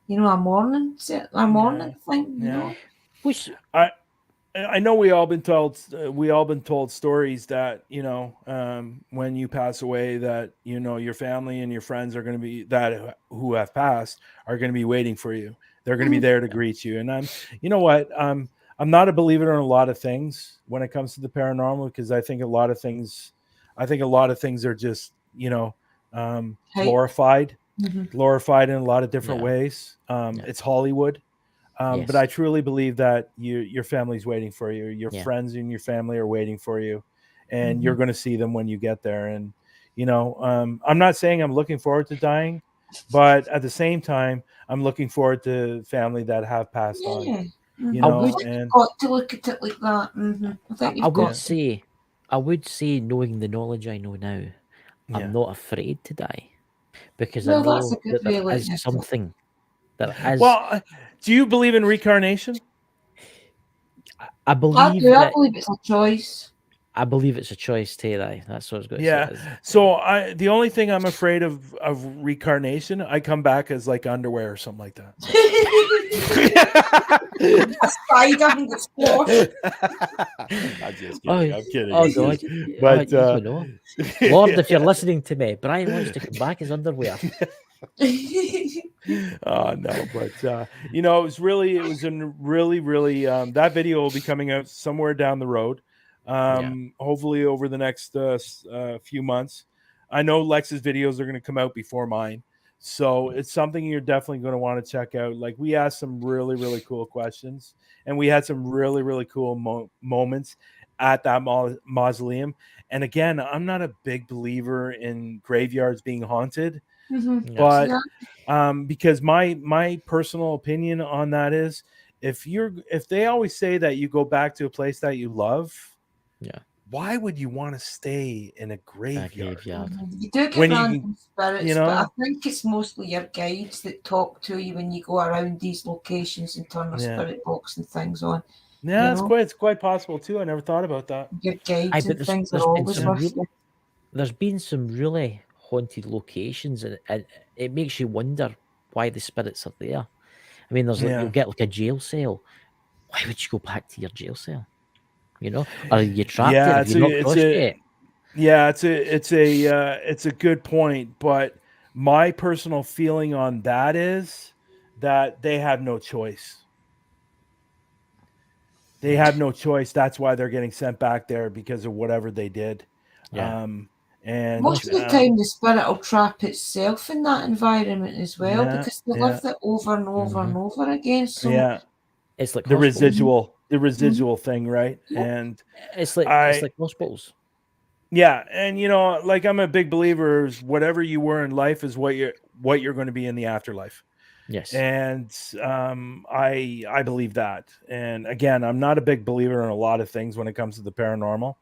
mourning thing, you yeah. know. Which I know we all been told stories that, you know, when you pass away, that, you know, your family and your friends are going to be who have passed are going to be waiting for you. They're going to be there to greet you. And you know what? I'm not a believer in a lot of things when it comes to the paranormal, because I think a lot of things are just, you know, glorified in a lot of different ways. It's Hollywood. But I truly believe that your family's waiting for you. Your friends and your family are waiting for you, and you're going to see them when you get there. And, you know, I'm not saying I'm looking forward to dying, but at the same time, I'm looking forward to family that have passed on. You know, and got to look at it like that. I think I would say I would say, knowing the knowledge I know now, Yeah. I'm not afraid to die because I Well, that's a know good that way there of looking is at it. something. There is. Well, do you believe in reincarnation? I I believe do. I that. believe it's a choice. I believe it's a choice, Tay. That's what I was going to Yeah. say. So the only thing I'm afraid of reincarnation, I come back as like underwear or something like that. A spider and get squashed. I'm just kidding. I'm kidding. Oh I'm God! kidding. But You don't know, Lord, if you're listening to me, Brian wants to come back as underwear. Oh no, but it was really that video will be coming out somewhere down the road. Hopefully over the next few months. I know Lex's videos are going to come out before mine, so it's something you're definitely going to want to check out. Like, we asked some really cool questions, and we had some really cool moments at that mausoleum. And again, I'm not a big believer in graveyards being haunted. Mm-hmm. But Yeah. because my personal opinion on that is, if they always say that you go back to a place that you love, why would you want to stay in a graveyard? You do get When you random spirits, you know? but I think it's mostly your guides that talk to you when you go around these locations and turn the spirit box and things on. Yeah, it's quite possible too. I never thought about that. Your guides and things are always with you. There's been some really haunted locations, and it makes you wonder why the spirits are there. I mean, you'll get like a jail cell. Why would you go back to your jail cell? Are you trapped there? Have you not crossed yet? Yeah, it's a good point, but my personal feeling on that is that they have no choice. They have no choice. That's why they're getting sent back there, because of whatever they did. Yeah. And most of the time, the spirit will trap itself in that environment as well, because they lived it over and over and over again. So it's like the residual thing, right? Yeah. And it's like hospitals. Yeah, and like, I'm a big believer, whatever you were in life is what you're going to be in the afterlife. Yes. And I believe that. And again, I'm not a big believer in a lot of things when it comes to the paranormal.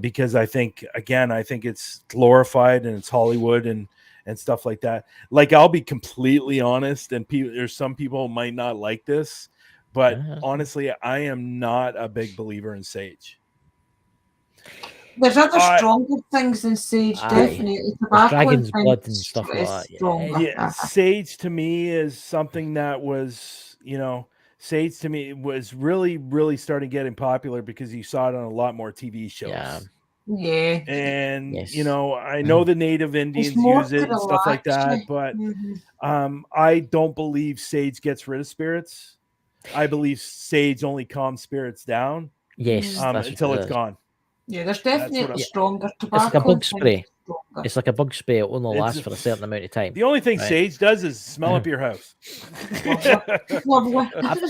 Because I think it's glorified and it's Hollywood and stuff like that. Like, I'll be completely honest, and there's some people who might not like this, but honestly, I am not a big believer in sage. There's other stronger things than sage, definitely. Dragon's blood and stuff like that. Yeah, sage to me is something that was, sage to me was really starting getting popular because you saw it on a lot more TV shows. Yeah. And I know the native Indians use it and stuff like that, but I don't believe sage gets rid of spirits. I believe sage only calms spirits down. Yes, until it's gone. Yeah, there's definitely stronger tobacco. It's like a bug spray. It's like a bug spray. It only lasts for a certain amount of time. The only thing sage does is smell up your house.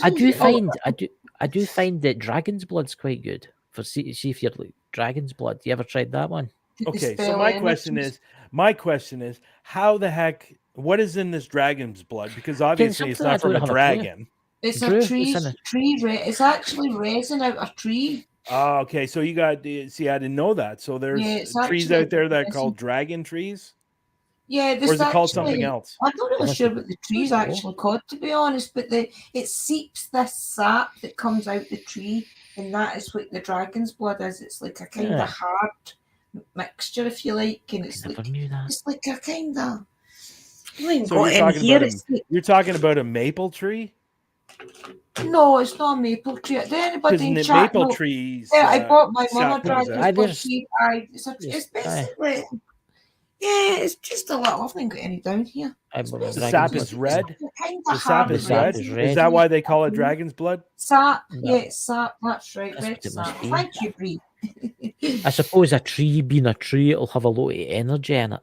I do find that dragon's blood's quite good for see if you're like dragon's blood. You ever tried that one? Okay, so my question is, how the heck? What is in this dragon's blood? Because obviously it's not from a dragon. It's a tree. It's actually resin out of a tree. Oh, okay. So you got see, I didn't know that. So there's trees out there that are called dragon trees. Yeah, or is it called something else? I'm not really sure what the tree's actually called, to be honest. But it seeps this sap that comes out the tree, and that is what the dragon's blood is. It's like a kind of hard mixture, if you like, and it's like a kind of. So you're talking about a maple tree? No, it's not a maple tree. Did anybody in chat maple trees? Yeah, I bought my mum a dragon's tree. It's basically. Yeah, it's just a little. I haven't got any down here. The sap is red. The sap is red. Is that why they call it dragon's blood? Sap. Yeah, it's sap. That's right. Red sap. Thank you, Bree. I suppose a tree being a tree, it'll have a lot of energy in it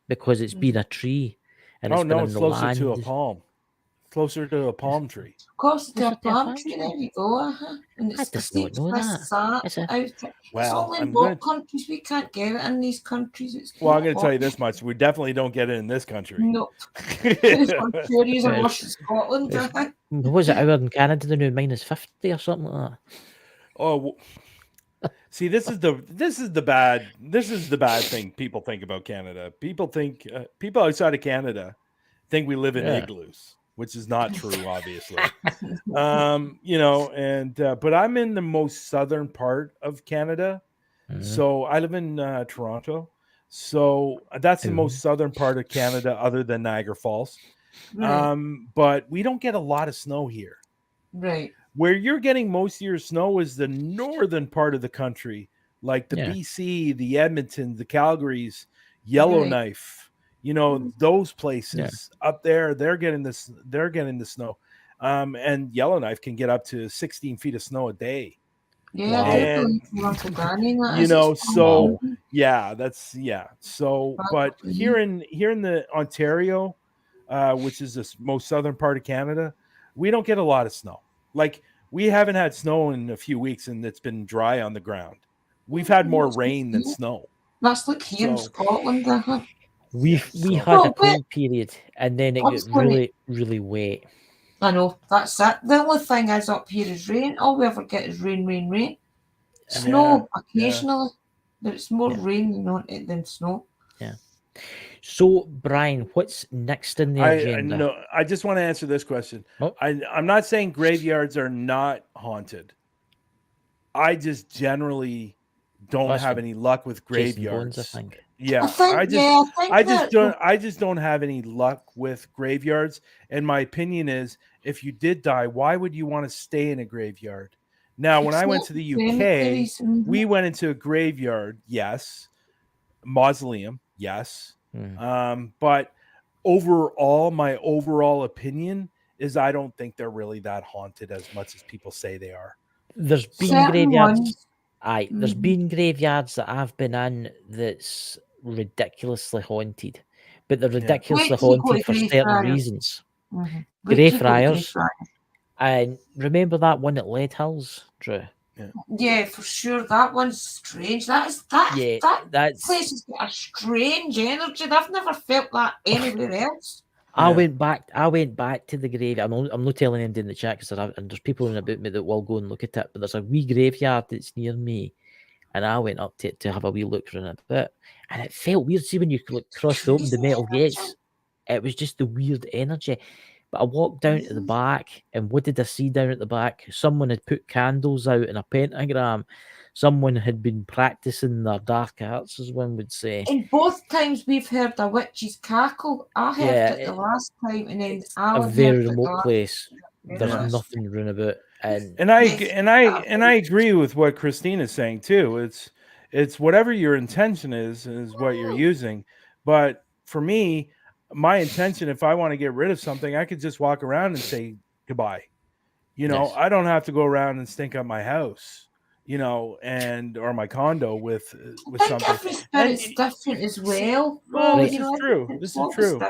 because it's been a tree. And it's it's closer to a palm. Closer to a palm tree. Closer to a palm tree. There you go. And it's I just don't know that. It's all in both countries. We can't get it in these countries. I'm going to tell you this much: we definitely don't get it in this country. Nope. I'm sure he's in Scotland. Was it out in Canada? The new -50 or something like that. Oh, See, this is the bad thing people think about Canada. People think people outside of Canada think we live in igloos, which is not true, obviously. But I'm in the most southern part of Canada. So I live in Toronto. So that's the most southern part of Canada other than Niagara Falls. Right. But we don't get a lot of snow here. Right. Where you're getting most of your snow is the northern part of the country, like the BC, the Edmonton, the Calgarys, Yellowknife, those places up there, they're getting the snow. And Yellowknife can get up to 16 feet of snow a day. Yeah, and but here in the Ontario, which is the most southern part of Canada, we don't get a lot of snow. Like, we haven't had snow in a few weeks, and it's been dry on the ground. We've had more rain than snow. That's like here in Scotland, We had a cold period, and then it got really, really wet. I know, that's it. The only thing is up here is rain. All we ever get is rain, rain, rain. Snow occasionally, but it's more rain than snow. Yeah. So, Brian, what's next in the agenda? I just want to answer this question. I'm not saying graveyards are not haunted. I just generally don't have any luck with graveyards. Bones, I think. Yeah, I just don't have any luck with graveyards. And my opinion is, if you did die, why would you want to stay in a graveyard? Now, when I went to the UK, we went into a graveyard, yes. Mausoleum, yes. But my overall opinion is I don't think they're really that haunted as much as people say they are. There's been graveyards. There's been graveyards that I've been in that's ridiculously haunted, but they're ridiculously haunted for certain reasons. Greyfriars. And remember that one at Lead Hills, Drew? Yeah, for sure. That one's strange. That place has got a strange energy. I've never felt that anywhere else. I went back to the grave. I'm not telling anybody in the chat because there's people in about me that will go and look at it. But there's a wee graveyard that's near me, and I went up to have a wee look around a bit, and it felt weird. See, when you crossed open the metal gates, it was just the weird energy. But I walked down to the back, and what did I see down at the back? Someone had put candles out in a pentagram. Someone had been practicing their dark arts, as one would say. In both times we've heard a witch's cackle. I heard it the last time, and then Alan a very remote place. There's nothing round about, and I agree with what Christine is saying too. It's whatever your intention is what you're using. But for me, my intention, if I want to get rid of something, I could just walk around and say goodbye. I don't have to go around and stink up my house, or my condo with something. Every spirit's different as well. Well, this is true. This is true.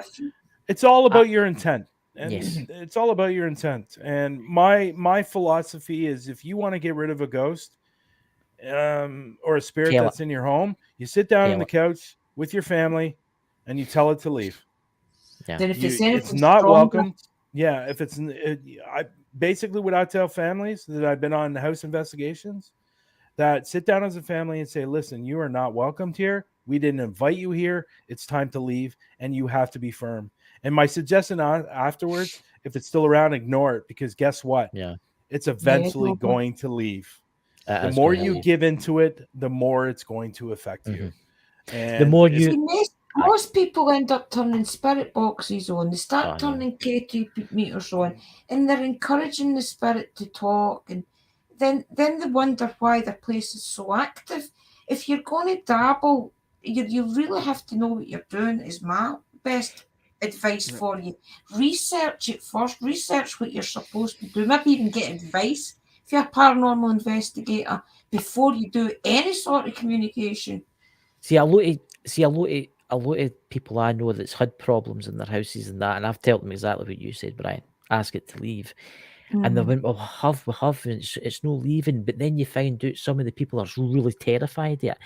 It's all about your intent. And it's all about your intent. And my philosophy is, if you want to get rid of a ghost or a spirit that's in your home, you sit down on the couch with your family and you tell it to leave. Yeah. Then if it's not welcome. Yeah, if I basically what I tell families that I've been on house investigations, that sit down as a family and say, listen, you are not welcomed here. We didn't invite you here. It's time to leave, and you have to be firm. And my suggestion afterwards, if it's still around, ignore it, because guess what? Yeah, it's eventually going to leave. The more you give into it, the more it's going to affect you. And the more most people end up turning spirit boxes on. They start turning K2 meters on, and they're encouraging the spirit to talk. And then they wonder why the place is so active. If you're going to dabble, you really have to know what you're doing. Is my best advice for you. Research it first. Research what you're supposed to do. Maybe even get advice if you're a paranormal investigator before you do any sort of communication. See, a lot of people I know that's had problems in their houses and that, and I've told them exactly what you said, Brian. Ask it to leave. And they went, well, we have, it's no leaving. But then you find out some of the people are really terrified of it.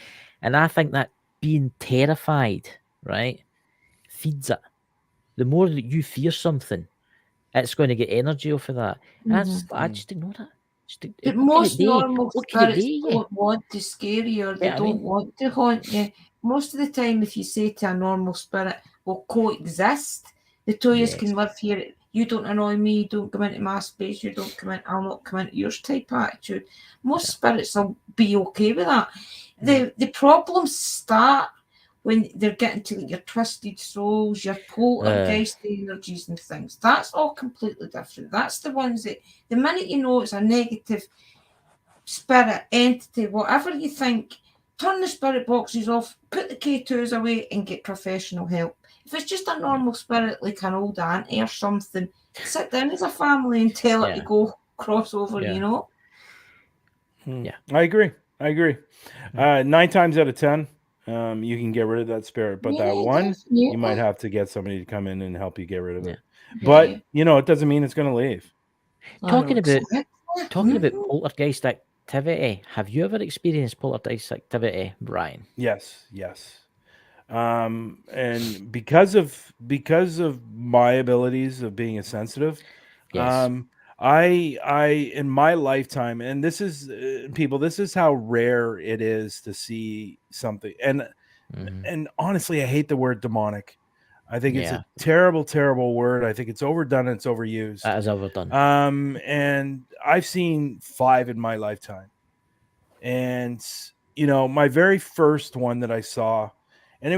And I think that being terrified, right, feeds it. The more that you fear something, it's going to get energy off of that. And I just ignore it. But most normal what can it spirits do you? don't want to scare you, or they Yeah, I don't mean- want to haunt you. Most of the time, if you say to a normal spirit, we'll coexist, the two of you Yes. can live here. You don't annoy me, don't come into my space, you don't come in, I'll not come into yours type attitude. Most spirits will be okay with that. The problems start when they're getting to your twisted souls, your poltergeist energies and things. That's all completely different. That's the ones that, the minute you know it's a negative spirit, entity, whatever you think, turn the spirit boxes off, put the K2s away and get professional help. If it's just a normal spirit like an old auntie or something, sit down as a family and tell her to go cross over, you know? Yeah. I agree. 9 times out of 10, you can get rid of that spirit, but that one, you might have to get somebody to come in and help you get rid of it. But it doesn't mean it's going to leave. Talking about poltergeist activity, have you ever experienced poltergeist activity, Brian? Yes. And because of my abilities of being a sensitive, I in my lifetime, and this is people, this is how rare it is to see something. And honestly, I hate the word demonic. I think it's a terrible word. I think it's overdone and it's overused. That is overdone. And I've seen 5 in my lifetime. And my very first one that I saw, and it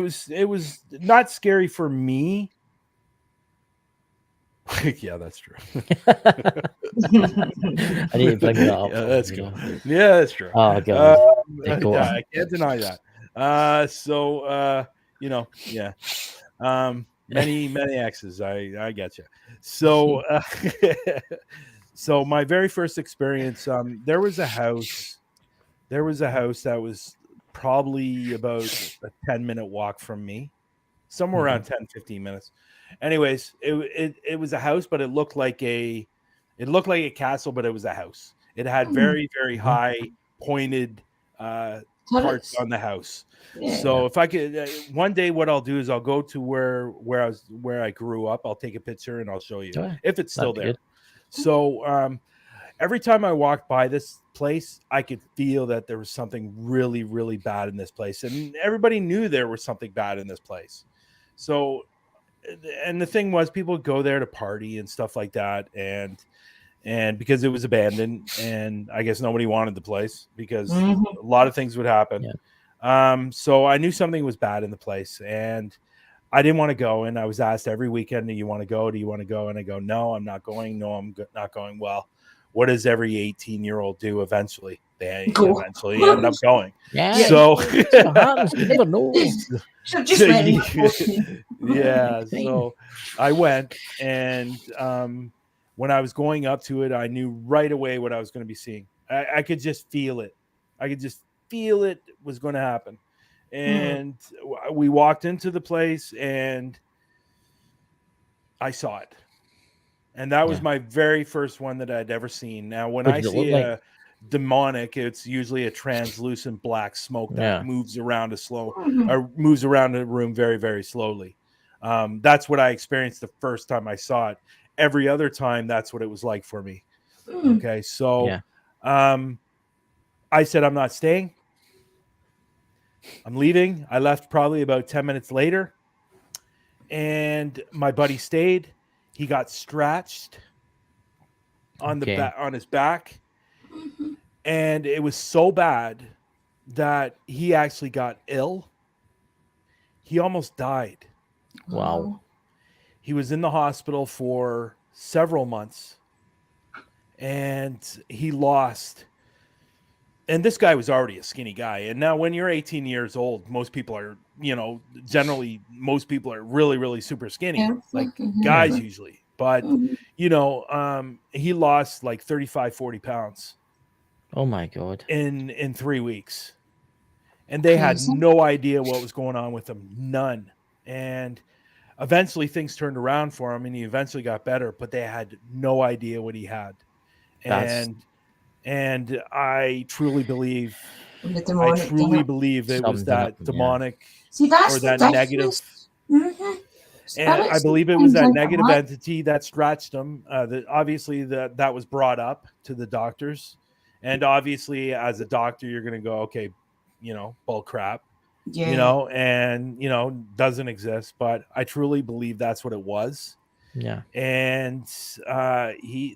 was not scary for me. Yeah, that's true. I need to bring that up. Yeah, that's cool. Yeah, that's true. Oh god, I can't deny that. Many exes. I get you. So, so my very first experience, there was a house that was probably about a 10-minute walk from me, somewhere around 10-15 minutes. Anyways, it was a house, but it looked like a castle, but it was a house. It had very, very high pointed parts on the house. So if I could, one day, what I'll do is I'll go to where I grew up. I'll take a picture and I'll show you if it's still there. So every time I walked by this place, I could feel that there was something really, really bad in this place, and everybody knew there was something bad in this place. So, and the thing was, people would go there to party and stuff like that, and because it was abandoned, and I guess nobody wanted the place because a lot of things would happen. So I knew something was bad in the place, and I didn't want to go. And I was asked every weekend, "Do you want to go? Do you want to go?" And I go, "No, I'm not going. No, I'm not going." Well, what does every 18-year-old do eventually? They eventually end up going. Yeah. So you never know. Yeah. So I went, and when I was going up to it, I knew right away what I was going to be seeing. I could just feel it. I could just feel it was going to happen. And we walked into the place, and I saw it. And that was my very first one that I'd ever seen. Now, when I see a demonic, it's usually a translucent black smoke that moves around moves around the room very, very slowly. That's what I experienced the first time I saw it. Every other time, that's what it was like for me. Okay, so I said, I'm not staying. I'm leaving. I left probably about 10 minutes later, and my buddy stayed. He got scratched on on his back, and it was so bad that he actually got ill. He almost died. Wow. He was in the hospital for several months, and he lost. And this guy was already a skinny guy. And now when you're 18 years old, most people are, generally most people are really, really super skinny, like guys usually. But, he lost like 35, 40 pounds. Oh my God. In 3 weeks. And they had no idea what was going on with him. None. And eventually things turned around for him, and he eventually got better, but they had no idea what he had. And I truly believe it was that demonic or that negative. And I believe it was that negative entity that scratched him. Obviously that was brought up to the doctors. And obviously, as a doctor, you're going to go, okay, bull crap, Yeah. and, doesn't exist. But I truly believe that's what it was. Yeah. And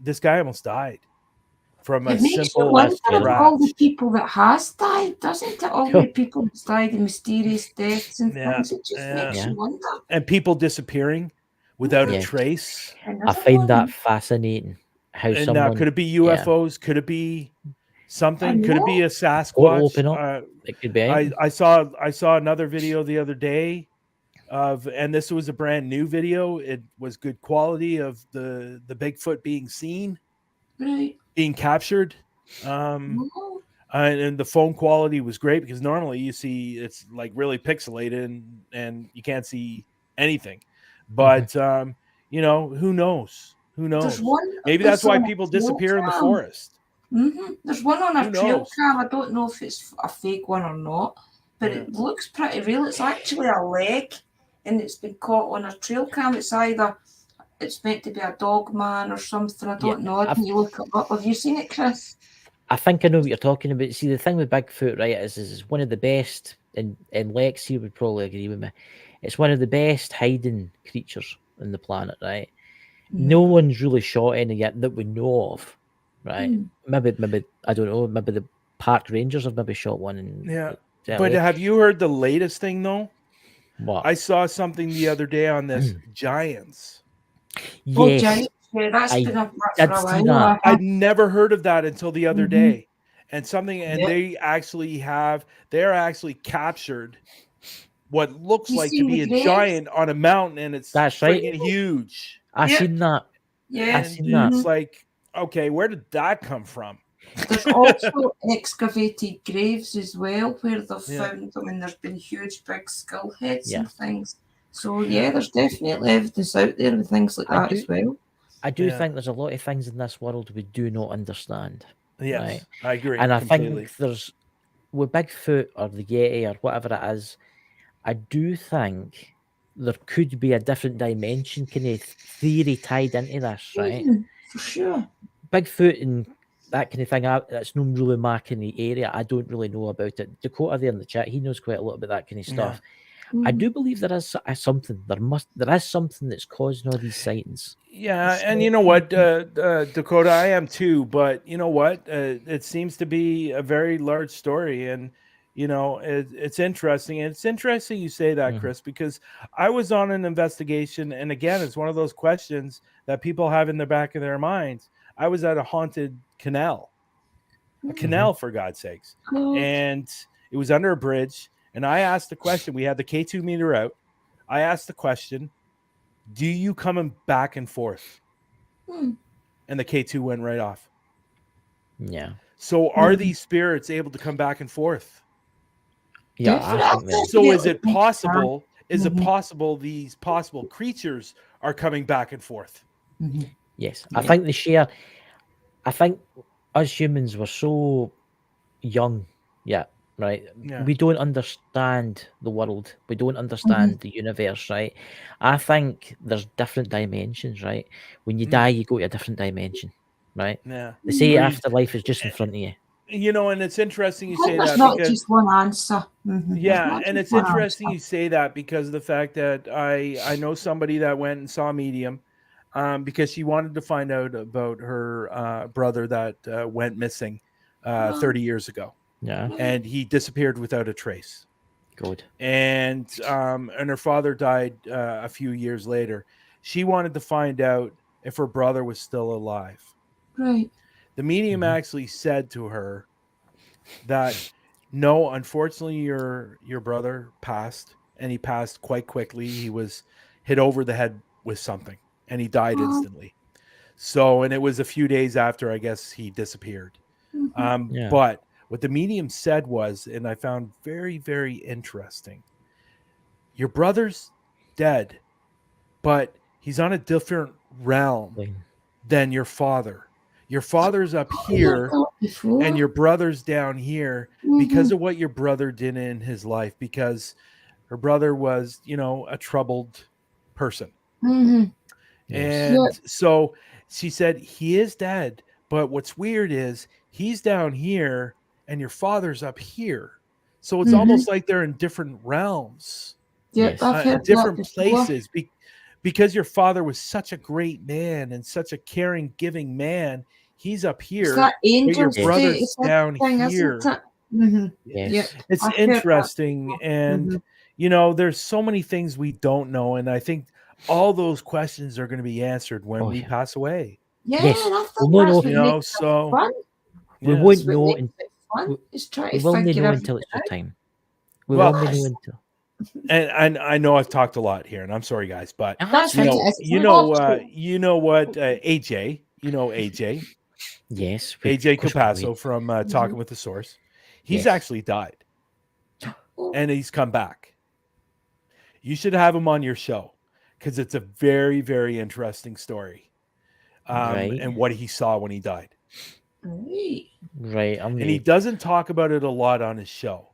this guy almost died from a It makes you simple wonder scary. all the scratch. people that has died, doesn't it? All the people that's died in mysterious deaths and Yeah, things. It just makes Yeah. you wonder. and people disappearing without a Yes. trace. I find that fascinating. How And someone could it be yeah. UFOs? Could it be I something? Could it be know. a Portal Sasquatch? open up. It could be anything. I saw another video the other day and this was a brand new video. It was good quality of the Bigfoot being seen, Right. being captured. Oh, And the phone quality was great because normally you see it's like really pixelated and you can't see anything. But who knows? Who there's knows? one Maybe that's that's why on a people trail disappear in the cam. forest. There's one on Who a trail knows? cam. I don't know if it's a fake one or not, but Yeah. it looks pretty real. It's actually a leg, and it's been caught on a trail cam. It's meant to be a dog man or something. I don't know. Can you look it up? Have you seen it, Chris? I think I know what you're talking about. See, the thing with Bigfoot, right, is one of the best, and Lex here would probably agree with me. It's one of the best hiding creatures on the planet, right? No one's really shot any yet that we know of, right? Maybe I don't know. Maybe the park rangers have maybe shot one. But have you heard the latest thing though? What? I saw something the other day on this giants. Yes, giants. Yeah, that's been up for I'd a see while. that. I'd never heard of that until the other day. And Yep. they're actually captured what looks You like to seen be the a graves? giant on a mountain, and it's That's right. freaking huge. I Yep. seen that. Yeah. I seen that. It's like, okay, where did that come from? There's also excavated graves as well where they've Yeah. found them, and there's been huge big skull heads Yeah. and things. So yeah, there's definitely evidence out there with things like that as well. I do Yeah. think there's a lot of things in this world we do not understand. Yes, right? I agree. And I completely. think there's with Bigfoot or the Yeti or whatever it is, I do think there could be a different dimension kind of theory tied into this, right? For sure. Bigfoot and that kind of thing, that's not really my kind of area. I don't really know about it. Dakota there in the chat, he knows quite a lot about that kind of stuff. I do believe there is something. There is something that's causing all these sightings. Yeah, and you know what, Dakota, I am too. But you know what, it seems to be a very large story, and it's interesting. And it's interesting you say that, Chris, because I was on an investigation, and again, it's one of those questions that people have in the back of their minds. I was at a haunted canal, for God's sakes, and it was under a bridge. And I asked the question. We had the K2 meter out. I asked the question, do you come back and forth? And the K2 went right off. Yeah. So are these spirits able to come back and forth? Yeah. I think that. So is it possible? Is it possible these possible creatures are coming back and forth? Yes. I think they share. I think us humans were so young. Yeah. Right. Yeah. We don't understand the world. We don't understand the universe, right? I think there's different dimensions, right? When you die, you go to a different dimension, right? Yeah. They say afterlife is just in front of you. And it's interesting you say There's that not because just one answer. yeah, and it's interesting you say that because of the fact that I know somebody that went and saw a medium because she wanted to find out about her brother that went missing 30 years ago. Yeah. And he disappeared without a trace. Good. And her father died a few years later. She wanted to find out if her brother was still alive. Right. The medium actually said to her that no, unfortunately, your brother passed, and he passed quite quickly. He was hit over the head with something, and he died instantly. So, and it was a few days after, I guess, he disappeared. But what the medium said was, and I found very, very interesting, your brother's dead, but he's on a different realm than your father. Your father's up here and your brother's down here because of what your brother did in his life, because her brother was, a troubled person. And so she said, he is dead. But what's weird is he's down here and your father's up here. So it's almost like they're in different realms. Yeah, I've heard different that before. places because your father was such a great man and such a caring, giving man. He's up here. It's that angel your state brother's down thing, here. isn't it? Mm-hmm. Yes. Yeah, It's I've heard that interesting, before. and you know, there's so many things we don't know, and I think all those questions are going to be answered when we pass away. Yeah, Yes. and I We'll think not that's know. what You know, makes it so fun. We yeah. won't That's what know makes it fun. Is trying we to will only figure know everything until it's your out. time. We Well, will only know until. And I know I've talked a lot here, and I'm sorry, guys, but That's fine. fine. you know what AJ, you know AJ, Yes. AJ Capasso from Talking with the Source. He's Yes. actually died, Oh, and he's come back. You should have him on your show because it's a very, very interesting story, Right. and what he saw when he died. right. Right. And he doesn't talk about it a lot on his show,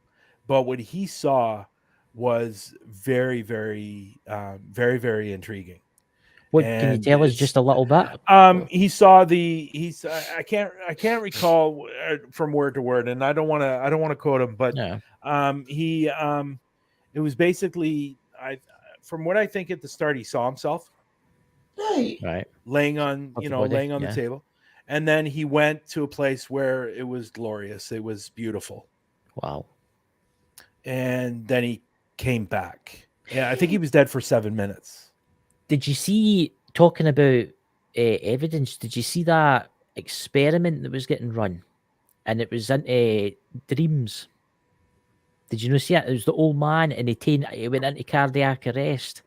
but what he saw was very, very, very, very intriguing. What can you tell us just a little bit? He saw I can't recall from word to word, and I don't want to quote him, but Yeah. it was basically from what I think at the start, he saw himself Right. laying on the table, and then he went to a place where it was glorious, it was beautiful. Wow. And then he came back. Yeah, I think he was dead for 7 minutes. Did you see, talking about evidence, did you see that experiment that was getting run? And it was into dreams. Did you not see it? It was the old man and he went into cardiac arrest.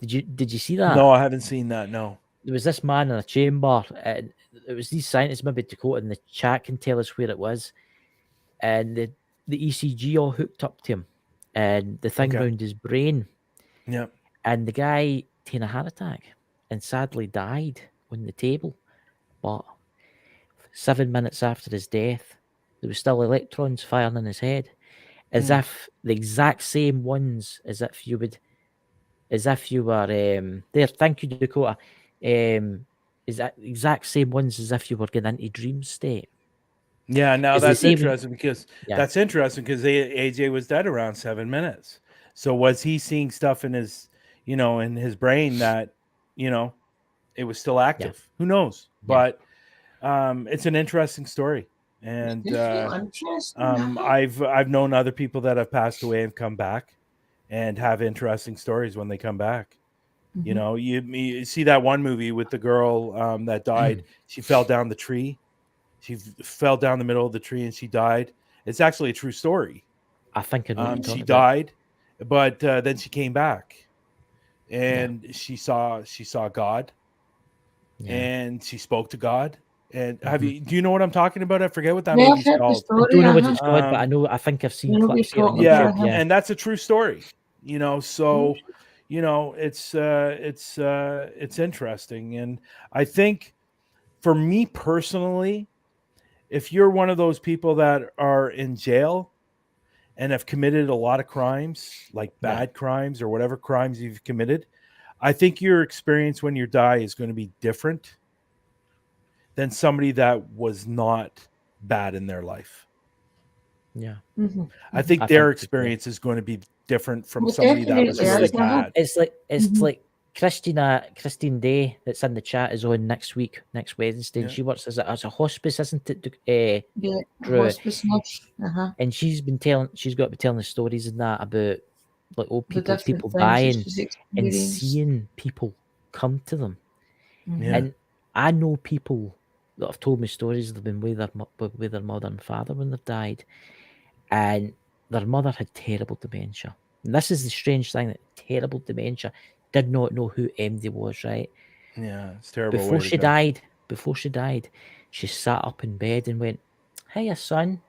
Did you see that? No, I haven't seen that, no. There was this man in a chamber, and it was these scientists, maybe Dakota in the chat can tell us where it was. And the ECG all hooked up to him, and the thing around his brain. Yeah. And the guy had a heart attack and sadly died on the table. But 7 minutes after his death, there was still electrons firing in his head, as if the exact same ones as if you were there. Thank you, Dakota. Is that exact same ones as if you were getting into dream state? Yeah, now It's that's the same- interesting because AJ was dead around 7 minutes. So was he seeing stuff in his, in his brain that, it was still active? Who knows? But it's an interesting story, and I've known other people that have passed away and come back, and have interesting stories when they come back. You know, you see that one movie with the girl that died. She fell down the tree. She fell down the middle of the tree and she died. It's actually a true story. I think I know what you're she talking about. died, but then she came back, and she saw God, and she spoke to God. And do you know what I'm talking about? I forget what that movie's called. I don't know what it's called, but I think I've seen clips here on YouTube. Yeah, and that's a true story. So it's interesting, and I think for me personally, if you're one of those people that are in jail and have committed a lot of crimes, like bad crimes or whatever crimes you've committed, I think your experience when you die is going to be different than somebody that was not bad in their life. Yeah. I think their experience is going to be different from somebody that was really bad. It's like Christine Day that's in the chat is on next Wednesday, and she works as a hospice, isn't it? Hospice nurse. And she's got to be telling the stories and that about like old people dying and seeing people come to them. And I know people that have told me stories they've been with their mother and father when they've died, and their mother had terrible dementia. And this is the strange thing, that terrible dementia, did not know who MD was, right? Yeah, it's terrible. Before she died, she sat up in bed and went, "Hiya, son,"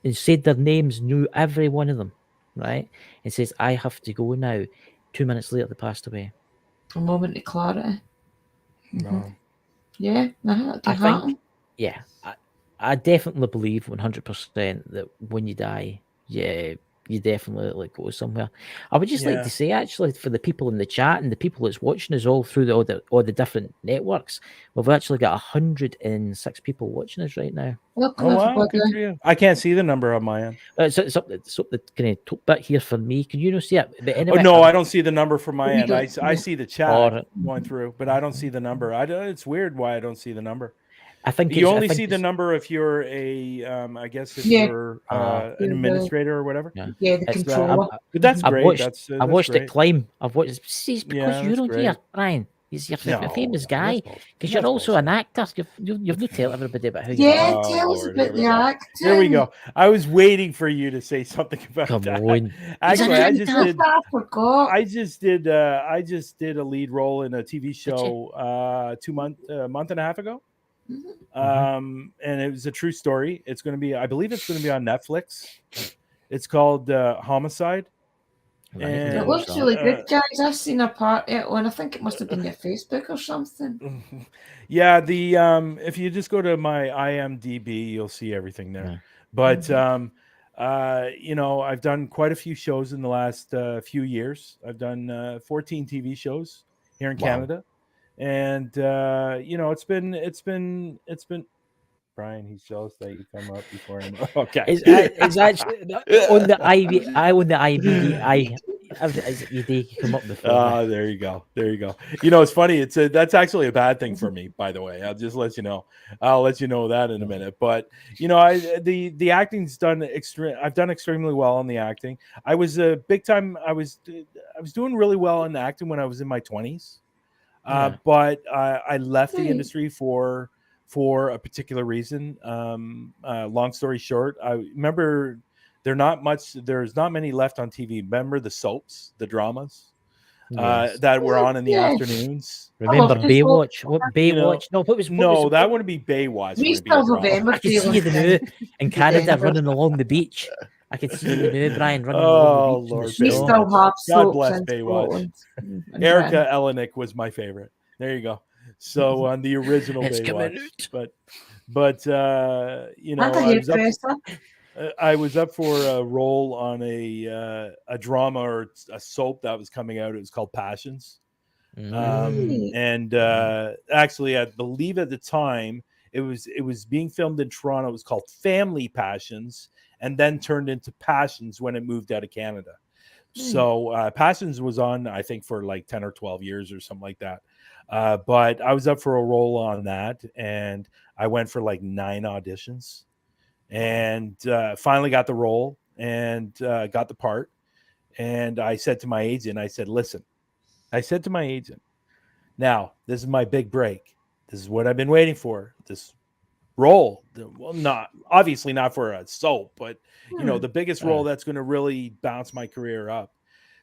and said their names, knew every one of them, right? And says, "I have to go now." 2 minutes later, they passed away. A moment of clarity. Yeah, I think, I definitely believe 100% that when you die, you definitely like go somewhere. I would just like to say, actually, for the people in the chat and the people that's watching us all through all the different networks, we've actually got 106 people watching us right now. Welcome, wow, everybody. good for you. I can't see the number on my end. It's up the kind of top bit here for me. Can you not see it? But anyway, no, I don't see the number from my end. I Yeah. see the chat going through, but I don't see the number. It's weird why I don't see the number. I think you only see the number if you're a, I guess if you're an administrator or whatever. Yeah, the controller. But that's great. I watched great. it climb. I've watched. See, it's because you're on great. here, Brian. You're a famous guy because you're also an actor. You've not tell everybody about how you're. Tell us about the acting. Here we go. I was waiting for you to say something about Come that. on. Actually, I forgot. I just did a lead role in a TV show a month and a half ago. And it was a true story. It's going to be, I believe it's going to be on Netflix. It's called Homicide. And it looks really good, guys. I've seen a part of it on, I think it must have been your Facebook or something. Yeah, the if you just go to my IMDb, you'll see everything there. But I've done quite a few shows in the last few years. I've done 14 TV shows here in Canada. And it's been Brian, he's jealous that you come up before him. Okay. It's actually on the IBD. You come up before. There you go. It's funny. That's actually a bad thing for me, by the way. I'll just let you know. I'll let you know that in a minute. But the acting's done I've done extremely well on the acting. I was a big time. I was doing really well in acting when I was in my 20s. But I left the industry for a particular reason. Long story short, I remember there's not many left on TV. Remember the soaps, the dramas that were on in the afternoons? Remember Baywatch? What Baywatch? That wouldn't be Baywatch. I can see you now in Canada running along the beach. I can see you now, Brian, running along the beach. Lord, we still have God bless Baywatch. Erica Elenick was my favorite. There you go. So on the original Baywatch, but I was up for a role on a drama or a soap that was coming out. It was called Passions, and actually, I believe at the time it was being filmed in Toronto. It was called Family Passions, and then turned into Passions when it moved out of Canada. So Passions was on, I think, for like 10 or 12 years or something like that. But I was up for a role on that, and I went for like 9 auditions, and finally got the role and got the part. And I said to my agent, listen, now this is my big break. This is what I've been waiting for. This role, obviously not for a soap, but the biggest role that's going to really bounce my career up.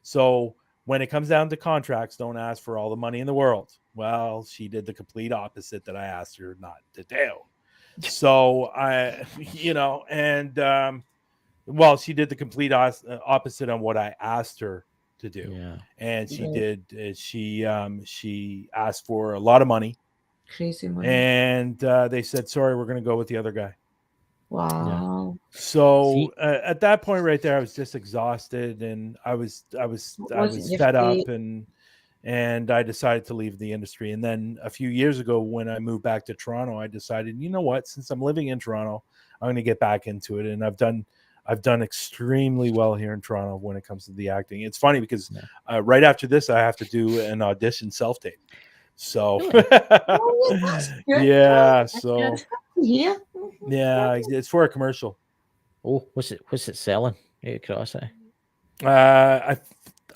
So when it comes down to contracts, don't ask for all the money in the world. Well, she did the complete opposite that I asked her not to do. So she did the complete opposite on what I asked her to do. Yeah. And she did. She asked for a lot of money. Crazy money. And they said, sorry, we're going to go with the other guy. Wow. Yeah. So at that point right there, I was just exhausted, and I was fed up, and I decided to leave the industry. And then a few years ago, when I moved back to Toronto, I decided, you know what, since I'm living in Toronto, I'm going to get back into it. And I've done extremely well here in Toronto when it comes to the acting. It's funny because right after this, I have to do an audition self-tape. So yeah, it's for a commercial. Oh, what's it selling? Across it.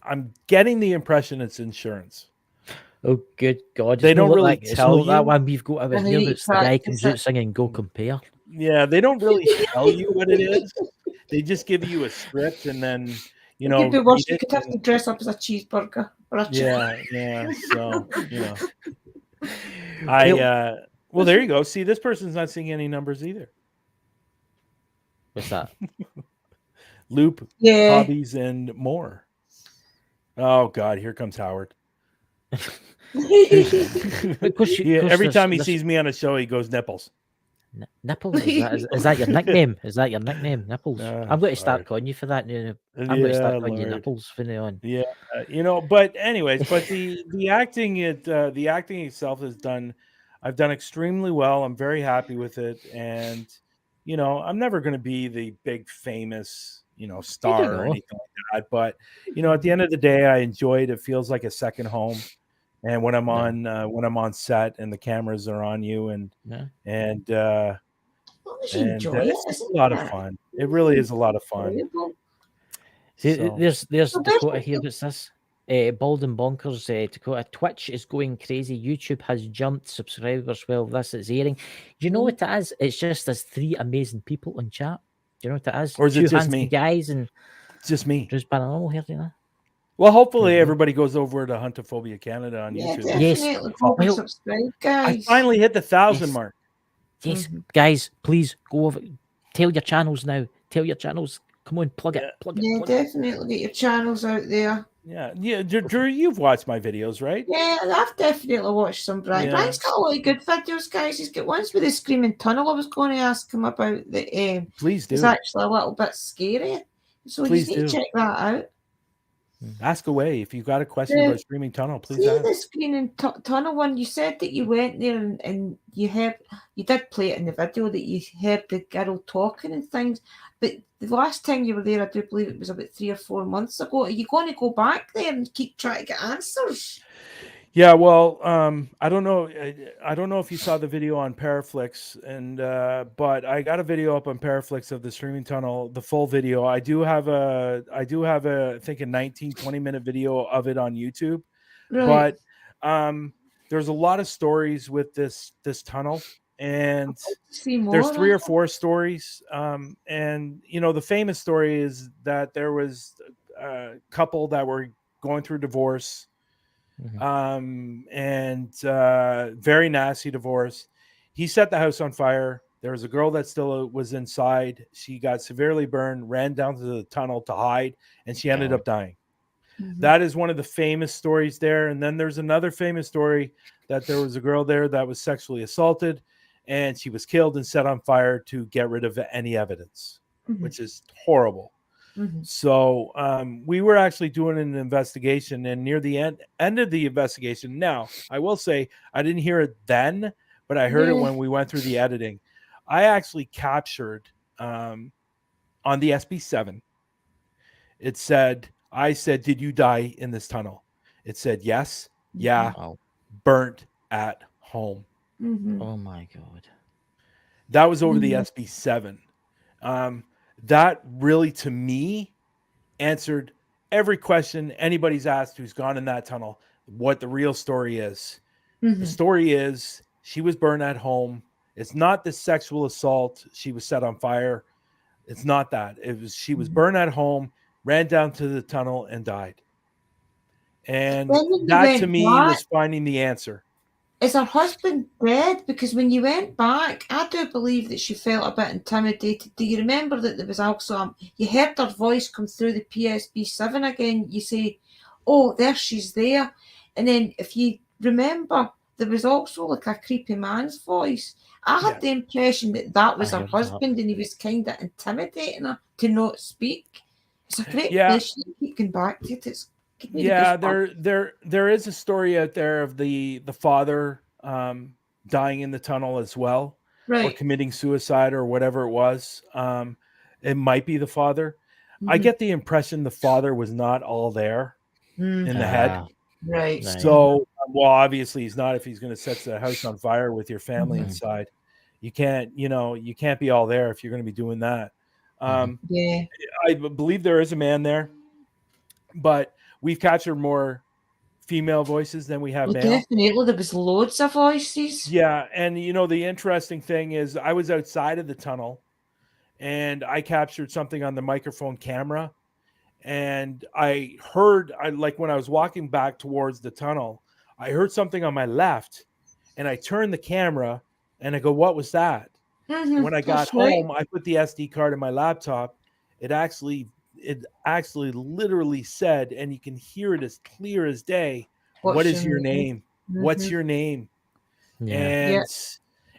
I'm getting the impression it's insurance. Oh, good God! They don't really tell you that one we've got over here. That's the guy comes out singing "Go Compare." Yeah, they don't really tell you what it is. They just give you a script, and then you could be worse. You could have to dress up as a cheeseburger or a yeah. So well, there you go. See, this person's not seeing any numbers either. What's that? Loop, hobbies, and more. Oh God, here comes Howard. Every time he sees me on a show, he goes nipples. Nipples? Is that your nickname? Is that your nickname? Nipples? I'm going to Sorry. start calling you for that now. I'm going to start calling you Lord. Nipples from now on. Yeah, but anyways, but the acting the acting itself has done. I've done extremely well. I'm very happy with it, and I'm never going to be the big famous You star don't or know. anything like that. But at the end of the day, I enjoy it. It feels like a second home. And when I'm on set and the cameras are on you, and As long as you enjoy it, it's just isn't a lot of it? fun. It really is a lot of fun. Enjoyable. See, So there's Well, Dakota there's- here. What's this? Bald and Bonkers, Dakota. Twitch is going crazy. YouTube has jumped subscribers while this is airing. Do you know what it is? It's just there's 3 amazing people on chat. Do you know what it is? Or is it 2 just handsome me? guys and It's just me. just paranormal here, you know? Well, hopefully Mhm. everybody goes over to Huntophobia Canada on Yeah, YouTube. Yes. definitely. Go Well, subscribe, I guys. finally hit the 1,000 Yes. mark. Yes, guys, please go over. Tell your channels now. Tell your channels. Come on, plug it. Plug it. Yeah, Plug it. definitely get your channels out there. Yeah. Drew, you've watched my videos, right? Yeah, I've definitely watched some Brian. Yeah. Brian's got a lot of good videos, guys. He's got ones with the screaming tunnel. I was going to ask him about the. Please do. It's actually a little bit scary, so Please you need to do. check that out. Ask away. If you've got a question Yeah. about Screaming Tunnel, please See ask. the screening tunnel one. You said that you went there and you did play it in the video that you heard the girl talking and things. But the last time you were there, I do believe it was about 3 or 4 months ago. Are you going to go back there and keep trying to get answers? Yeah, well, I don't know. I don't know if you saw the video on Paraflix, but I got a video up on Paraflix of the Streaming Tunnel, the full video. I do have I think a 19-20 minute video of it on YouTube. Right. But there's a lot of stories with this tunnel, and See more. there's 3 or 4 stories. And the famous story is that there was a couple that were going through divorce. And very nasty divorce. He set the house on fire. There was a girl that still was inside. She got severely burned, ran down to the tunnel to hide, and she ended up dying. That is one of the famous stories there. And then there's another famous story that there was a girl there that was sexually assaulted, and she was killed and set on fire to get rid of any evidence, which is horrible. So we were actually doing an investigation, and near the end of the investigation, now I will say I didn't hear it then, but I heard it when we went through the editing. I actually captured on the SB7. It said, I said, did you die in this tunnel? It said, yes, yeah, burnt at home. Oh my God. That was over the SB7. That really, to me, answered every question anybody's asked who's gone in that tunnel, what the real story is. The story is she was burned at home. It's not the sexual assault. She was set on fire. It's not that. It was she was burned at home, ran down to the tunnel, and died. And that to me was finding the answer. Is her husband dead? Because when you went back, I do believe that she felt a bit intimidated. Do you remember that there was also, you heard her voice come through the PSB7 again? You say, oh, there she's there. And then if you remember, there was also like a creepy man's voice. I had the impression that was her husband and he was kind of intimidating her to not speak. It's a great place to keep going back to it. It's there is a story out there of the father dying in the tunnel as well, or committing suicide or whatever it was. It might be the father. I get the impression the father was not all there in the head. Right. So, well, obviously he's not if he's going to set the house on fire with your family inside. You can't be all there if you're going to be doing that. I believe there is a man there, but we've captured more female voices than we have male. Definitely, there was loads of voices. Yeah, and the interesting thing is I was outside of the tunnel, and I captured something on the microphone camera, and I heard, like when I was walking back towards the tunnel, I heard something on my left, and I turned the camera, and I go, what was that? When I got home, I put the SD card in my laptop. It actually literally said, and you can hear it as clear as day, what is your name? What's your name?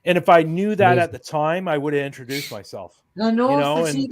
And if I knew that Amazing. at the time, I would have introduced myself. I know. You know, See,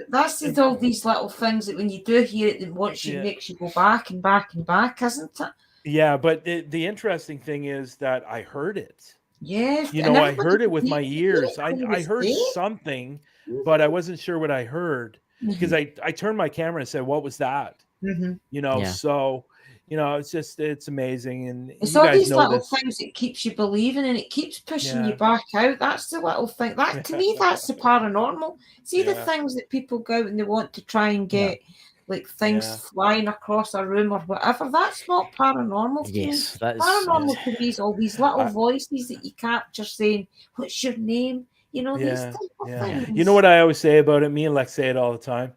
that's all these little things that when you do hear it, it wants you, makes you go back and back and back, isn't it? Yeah, but the interesting thing is that I heard it. Yeah, You know, I heard it with my ears. I heard something, but I wasn't sure what I heard because I turned my camera and said, "What was that?" You know, so you know, it's amazing, and it's you all guys these know little this. things that keeps you believing, and it keeps pushing you back out. That's the little thing. That to me, that's the paranormal. See the things that people go out and they want to try and get. Like things flying across a room or whatever. That's not paranormal to me. Paranormal to me is all these little voices that you capture saying, "What's your name?" You know, these type of things. You know what I always say about it? Me and Lex say it all the time.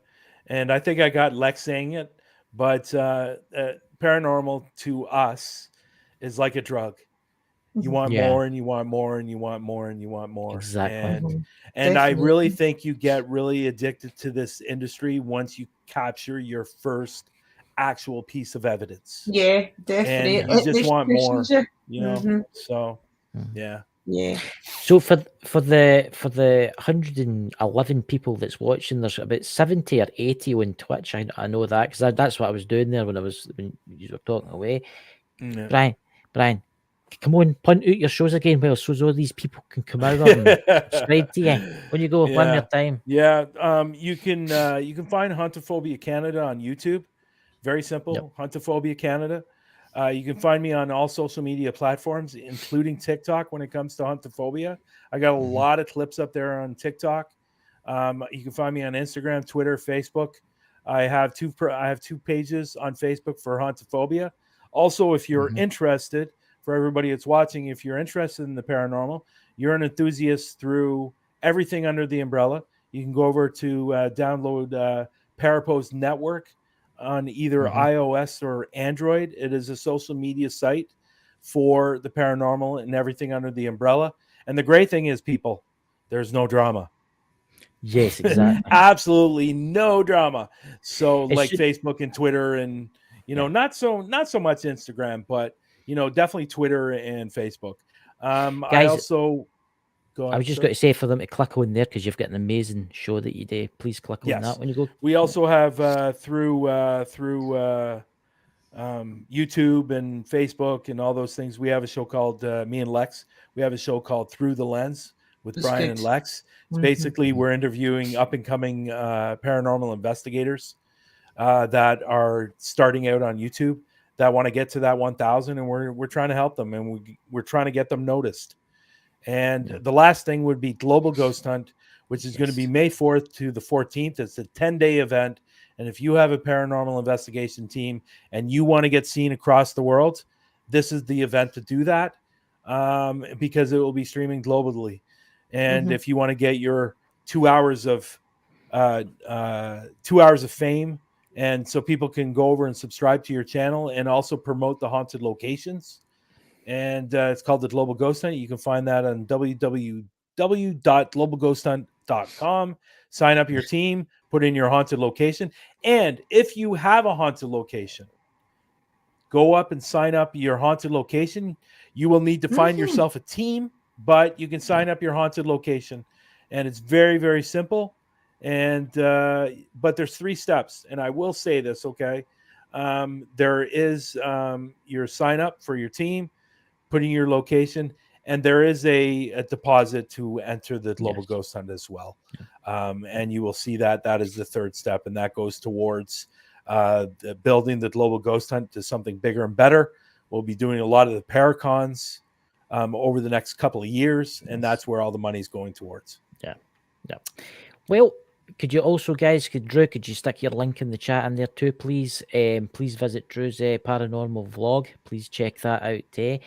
And I think I got Lex saying it, but paranormal to us is like a drug. You want more and you want more and you want more and you want more. Exactly. And I really think you get really addicted to this industry once you capture your first actual piece of evidence. Yeah, definitely. And you just want more, you know. So yeah. So for the 111 people that's watching, there's about 70 or 80 on Twitch. I know that because that's what I was doing there when you were talking away. Brian, come on, punt out your shows again, well, so all these people can come over and subscribe to you. When you go, one more time. Yeah, you can find Huntophobia Canada on YouTube. Very simple, Huntophobia Canada. You can find me on all social media platforms, including TikTok. When it comes to Huntophobia, I got a lot of clips up there on TikTok. You can find me on Instagram, Twitter, Facebook. I have two pages on Facebook for Huntophobia. Also, if you're interested, for everybody that's watching, if you're interested in the paranormal, you're an enthusiast through everything under the umbrella, you can go over to download Parapost Network on either iOS or Android. It is a social media site for the paranormal and everything under the umbrella. And the great thing is, people, there's no drama. Yes, exactly. Absolutely no drama. So like Facebook and Twitter and, you know, not so much Instagram, but, you know, definitely Twitter and Facebook. Guys, I also go on. I was just going to say for them to click on there because you've got an amazing show that you do. Please click on that when you go. We also have through YouTube and Facebook and all those things. We have a show called me and Lex. We have a show called Through the Lens with Brian and Lex. It's basically we're interviewing up and coming paranormal investigators that are starting out on YouTube that want to get to that 1,000, and we're trying to help them, and we're trying to get them noticed. And the last thing would be Global Ghost Hunt, which is going to be May 4th to the 14th. It's a 10-day event. And if you have a paranormal investigation team and you want to get seen across the world, this is the event to do that because it will be streaming globally. And if you want to get your 2 hours of 2 hours of fame, and so people can go over and subscribe to your channel and also promote the haunted locations. And it's called the Global Ghost Hunt. You can find that on www.globalghosthunt.com. Sign up your team, put in your haunted location. And if you have a haunted location, go up and sign up your haunted location. You will need to find yourself a team, but you can sign up your haunted location. And it's very, very simple. And but there's 3 steps. And I will say this, okay? There is your sign up for your team, putting your location, and there is a deposit to enter the Global Ghost Hunt as well. And you will see that is the 3rd step, and that goes towards building the Global Ghost Hunt to something bigger and better. We'll be doing a lot of the Paracons over the next couple of years, and that's where all the money's going towards. Yeah. Well, could you also, guys, Drew, could you stick your link in the chat in there too, please? Please visit Drew's paranormal vlog. Please check that out too.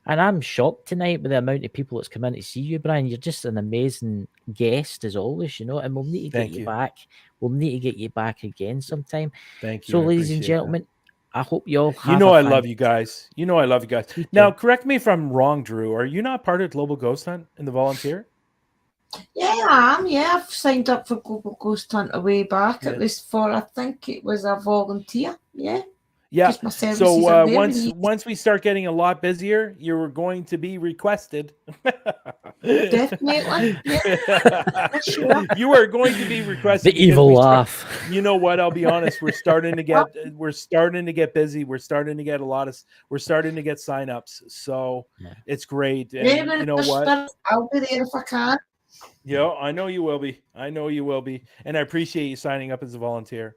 And I'm shocked tonight with the amount of people that's come in to see you, Brian. You're just an amazing guest as always, you know, and we'll need to get you back. We'll need to get you back again sometime. Thank you. So, ladies and gentlemen, I hope you all have I love you guys. I love you guys. Now, correct me if I'm wrong, Drew. Are you not part of Global Ghost Hunt in the volunteer? Yeah, I am. Yeah, I've signed up for Global Ghost Hunt a way back. It was for, I think it was a volunteer. Yeah. So once we start getting a lot busier, you're going to be requested. Definitely. Yeah, sure. You are going to be requested. The evil laugh. You know what? I'll be honest. We're starting to get busy. We're starting to get signups. So it's great. And you know what? I'll be there if I can. Yeah, I know you will be. And I appreciate you signing up as a volunteer.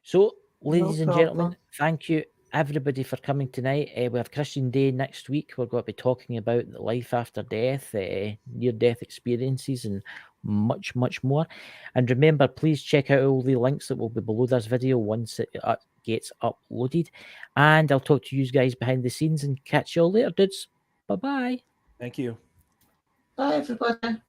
So, ladies and gentlemen, thank you everybody for coming tonight. We have Christian Day next week. We're going to be talking about life after death, near-death experiences, and much, much more. And remember, please check out all the links that will be below this video once it gets uploaded. And I'll talk to you guys behind the scenes and catch you all later, dudes. Bye-bye. Thank you. Bye, everybody.